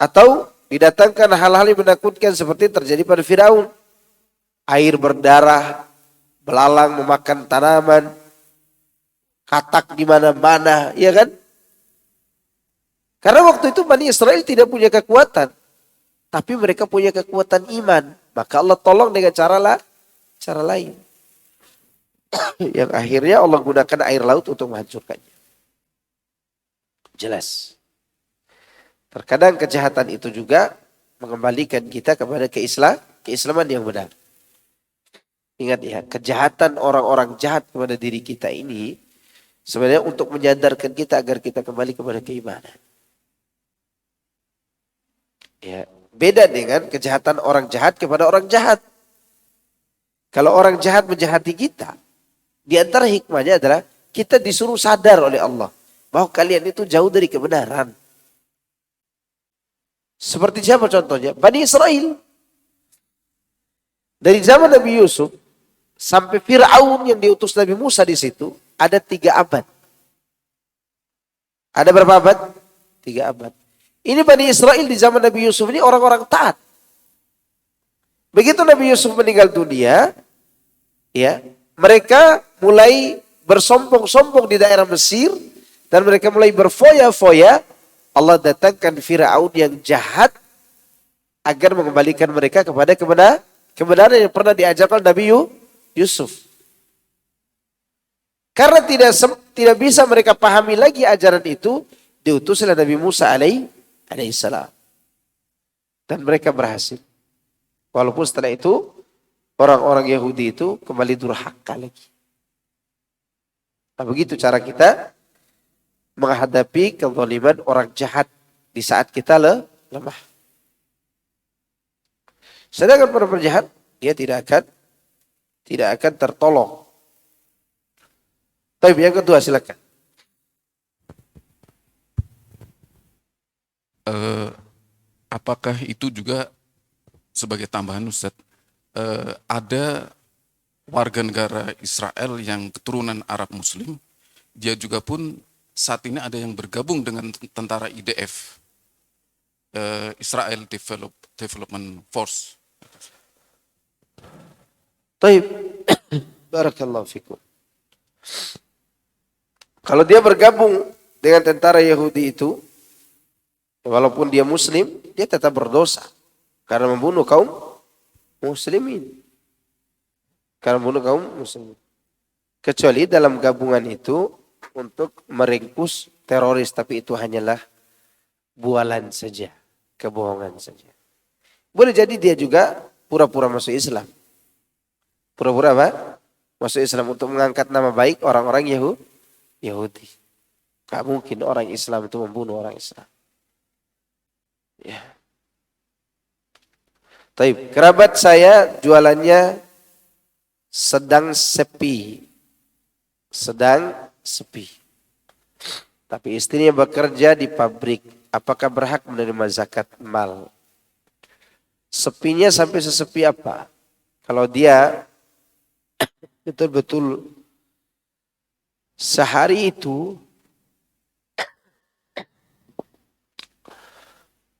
Atau didatangkan hal-hal yang menakutkan seperti terjadi pada Firaun. Air berdarah, belalang memakan tanaman, katak di mana-mana, ya kan? Karena waktu itu Bani Israel tidak punya kekuatan. Tapi mereka punya kekuatan iman. Maka Allah tolong dengan cara lain. Yang akhirnya Allah gunakan air laut untuk menghancurkannya. Jelas. Terkadang kejahatan itu juga mengembalikan kita kepada keislaman yang benar. Ingat ya, kejahatan orang-orang jahat kepada diri kita ini sebenarnya untuk menyadarkan kita agar kita kembali kepada keimanan. Ya, beda dengan kejahatan orang jahat kepada orang jahat. Kalau orang jahat menjahati kita, di antara hikmahnya adalah kita disuruh sadar oleh Allah bahwa kalian itu jauh dari kebenaran. Seperti siapa contohnya? Bani Israel. Dari zaman Nabi Yusuf sampai Fir'aun yang diutus Nabi Musa di situ ada 3 abad. Ada berapa abad? 3 abad. Ini Bani Israel di zaman Nabi Yusuf ini orang-orang taat. Begitu Nabi Yusuf meninggal dunia, ya, mereka mulai bersombong-sombong di daerah Mesir dan mereka mulai berfoya-foya. Allah datangkan Fir'aun yang jahat agar mengembalikan mereka kepada kebenaran yang pernah diajarkan Nabi Yusuf. Karena tidak bisa mereka pahami lagi ajaran itu, diutuslah Nabi Musa alaihissalam. Dan mereka berhasil. Walaupun setelah itu orang-orang Yahudi itu kembali durhaka lagi. Nah, begitu cara kita menghadapi kezaliman orang jahat di saat kita lemah. Sedangkan para penjahat dia tidak akan tertolong. Tapi yang kedua silakan. Apakah itu juga sebagai tambahan Ustaz, ada warga negara Israel yang keturunan Arab Muslim, dia juga pun saat ini ada yang bergabung dengan tentara IDF, Israel Development Force. Taib. Barakallahu fikum. Kalau dia bergabung dengan tentara Yahudi itu, walaupun dia muslim, dia tetap berdosa karena membunuh kaum muslimin. Karena membunuh kaum muslimin. Kecuali dalam gabungan itu untuk meringkus teroris, tapi itu hanyalah bualan saja, kebohongan saja. Boleh jadi dia juga pura-pura masuk Islam. Pura-pura apa? Masuk Islam untuk mengangkat nama baik orang-orang Yahudi. Gak mungkin orang Islam itu membunuh orang Islam. Ya. Taib. Kerabat saya jualannya sedang sepi. Tapi istrinya bekerja di pabrik. Apakah berhak menerima zakat mal? Sepinya sampai sesepi apa? Kalau dia betul-betul sehari itu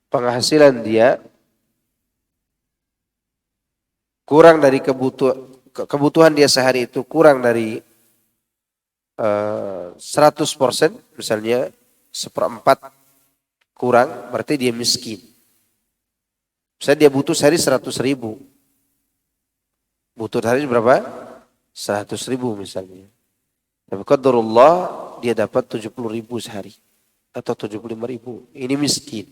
penghasilan dia kurang dari kebutuhan dia sehari itu kurang dari 100%, misalnya 1/4 kurang, berarti dia miskin. Misalnya dia butuh sehari 100.000. Butuh sehari berapa? 100.000 misalnya. Tapi qadarullah dia dapat 70.000 sehari atau 75.000. Ini miskin.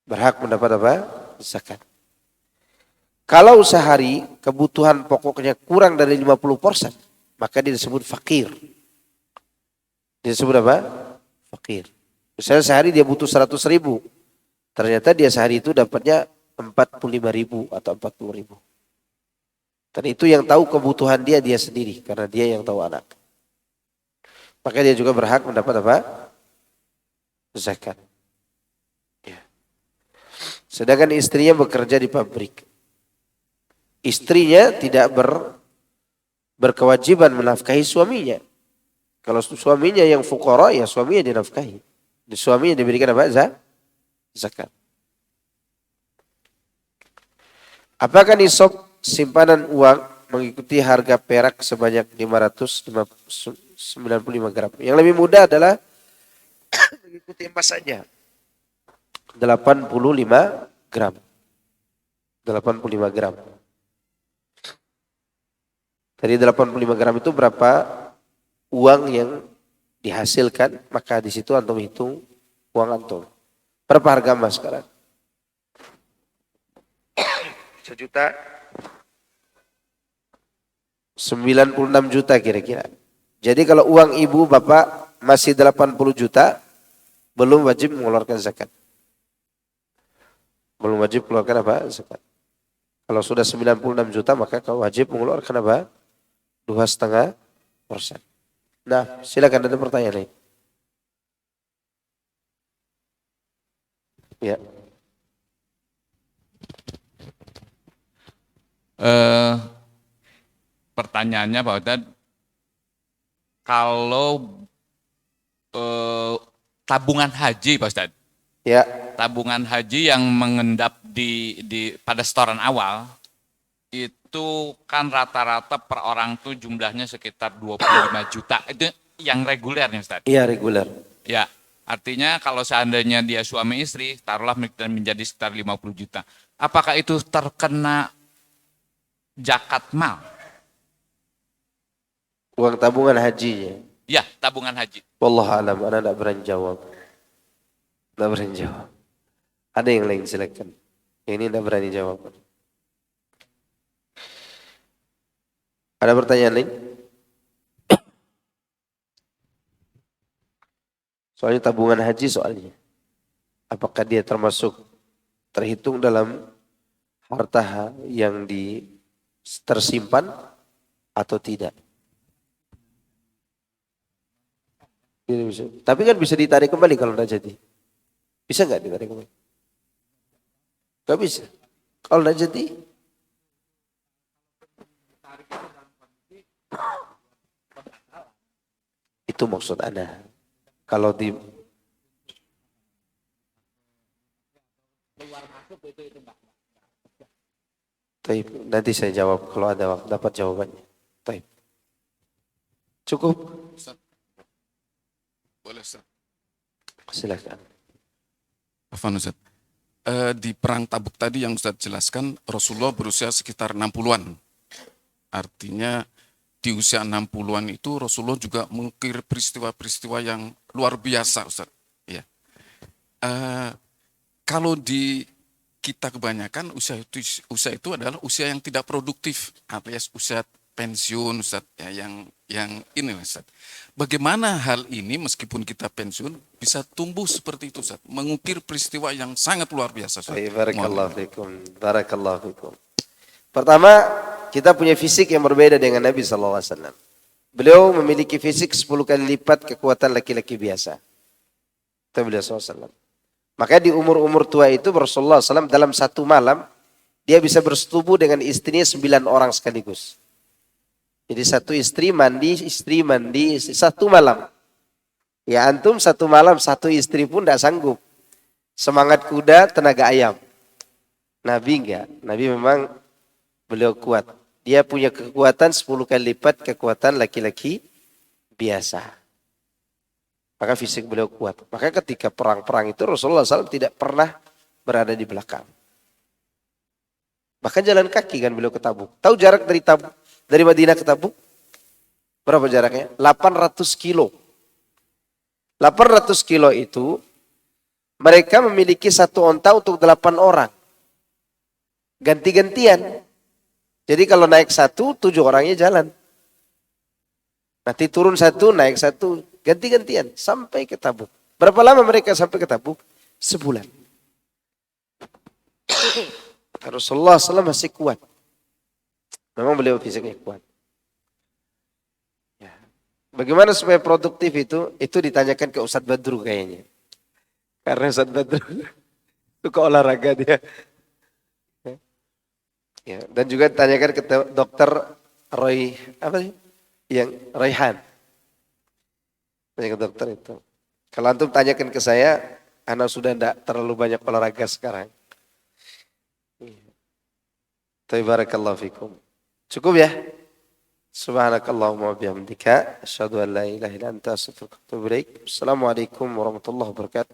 Berhak mendapat apa? Zakat. Kalau sehari kebutuhan pokoknya kurang dari 50%, maka dia disebut fakir. Dia disebut apa? Fakir. Misalnya sehari dia butuh 100.000. Ternyata dia sehari itu dapatnya 45.000 atau 40.000. Dan itu yang tahu kebutuhan dia sendiri. Karena dia yang tahu anak. Maka dia juga berhak mendapat apa? Zakat. Ya. Sedangkan istrinya bekerja di pabrik. Istrinya tidak berkewajiban menafkahi suaminya. Kalau suaminya yang fuqara, ya suaminya dinafkahi. Suaminya diberikan apa? Zakat. Apakah nisab simpanan uang mengikuti harga perak sebanyak 595 gram? Yang lebih mudah adalah mengikuti emas saja. 85 gram. 85 gram. Dari 85 gram itu berapa uang yang dihasilkan, maka di situ antum hitung uang antum. Berapa harga emas sekarang? 1.96 juta kira-kira. Jadi kalau uang ibu bapak masih 80 juta, belum wajib mengeluarkan zakat. Belum wajib mengeluarkan apa? Zakat. Kalau sudah 96 juta, maka kau wajib mengeluarkan apa? 2,5%. Nah, silakan ada pertanyaan lain. Ya. Pertanyaannya Pak Ustadz, kalau tabungan haji Pak Ustadz, Ya. tabungan haji yang mengendap pada setoran awal, itu kan rata-rata per orang tuh jumlahnya sekitar 25 juta. Itu yang reguler nih Ustadz? Iya, reguler. Ya, artinya kalau seandainya dia suami istri, taruhlah menjadi sekitar 50 juta. Apakah itu terkena zakat mal? Uang tabungan hajinya. Ya, tabungan haji. Wallahu alam, ana tidak berani jawab. Tidak berani jawab. Ada yang lain silakan. Ini tidak berani jawab. Ada pertanyaan lain? Soalnya tabungan haji soalnya. Apakah dia terhitung dalam harta yang tersimpan atau tidak? Bisa. Tapi kan bisa ditarik kembali kalau tidak jadi. Bisa nggak ditarik kembali? Nggak bisa. Kalau tidak jadi, itu maksud Anda. Kalau di Taib. Nanti saya jawab kalau ada waktu dapat jawabannya. Taib. Cukup? Ustaz. Boleh Ustaz. Silakan. Afwan Ustaz. Di perang Tabuk tadi yang Ustaz jelaskan, Rasulullah berusia sekitar 60-an. Artinya di usia 60-an itu Rasulullah juga mengukir peristiwa-peristiwa yang luar biasa Ustaz. Ya. Kalau di kita kebanyakan usia itu adalah usia yang tidak produktif, alias usia pensiun Ustaz, ya, yang ini Ustaz. Bagaimana hal ini meskipun kita pensiun bisa tumbuh seperti itu Ustaz, mengukir peristiwa yang sangat luar biasa Ustaz. Barakallahu fikum. Barakallahu fikum. Pertama, kita punya fisik yang berbeda dengan Nabi SAW. Beliau memiliki fisik 10 kali lipat kekuatan laki-laki biasa. Itu beliau SAW. Makanya di umur-umur tua itu Rasulullah SAW dalam satu malam dia bisa bersetubuh dengan istrinya 9 orang sekaligus. Jadi satu istri mandi, satu malam. Ya antum satu malam satu istri pun tidak sanggup. Semangat kuda, tenaga ayam. Nabi enggak. Nabi memang beliau kuat. Dia punya kekuatan 10 kali lipat kekuatan laki-laki biasa. Maka fisik beliau kuat. Maka ketika perang-perang itu Rasulullah SAW tidak pernah berada di belakang. Bahkan jalan kaki kan beliau ke Tabuk. Tahu jarak dari Madinah ke Tabuk? Berapa jaraknya? 800 kilo. 800 kilo itu mereka memiliki satu onta untuk 8 orang. Ganti-gantian. Jadi kalau naik satu, 7 orangnya jalan. Nanti turun satu, naik satu. Ganti-gantian sampai ke Tabuk. Berapa lama mereka sampai ke Tabuk? Sebulan. Rasulullah SAW masih kuat. Memang beliau fisiknya kuat. Ya. Bagaimana supaya produktif itu? Itu ditanyakan ke Ustadz Badru kayaknya. Karena Ustadz Badru suka olahraga dia. Ya. Dan juga ditanyakan ke dokter Roy, apa sih? Yang Raihan. Tanya ke dokter itu. Kalau antum tanyakan ke saya, anak sudah tidak terlalu banyak olahraga sekarang. Barakallahu fikum. Cukup ya? Subhanakallahumma bihamdika asyhadu an la ilaha illa anta astaghfiruka wa atubu ilaik. Assalamualaikum warahmatullahi wabarakatuh.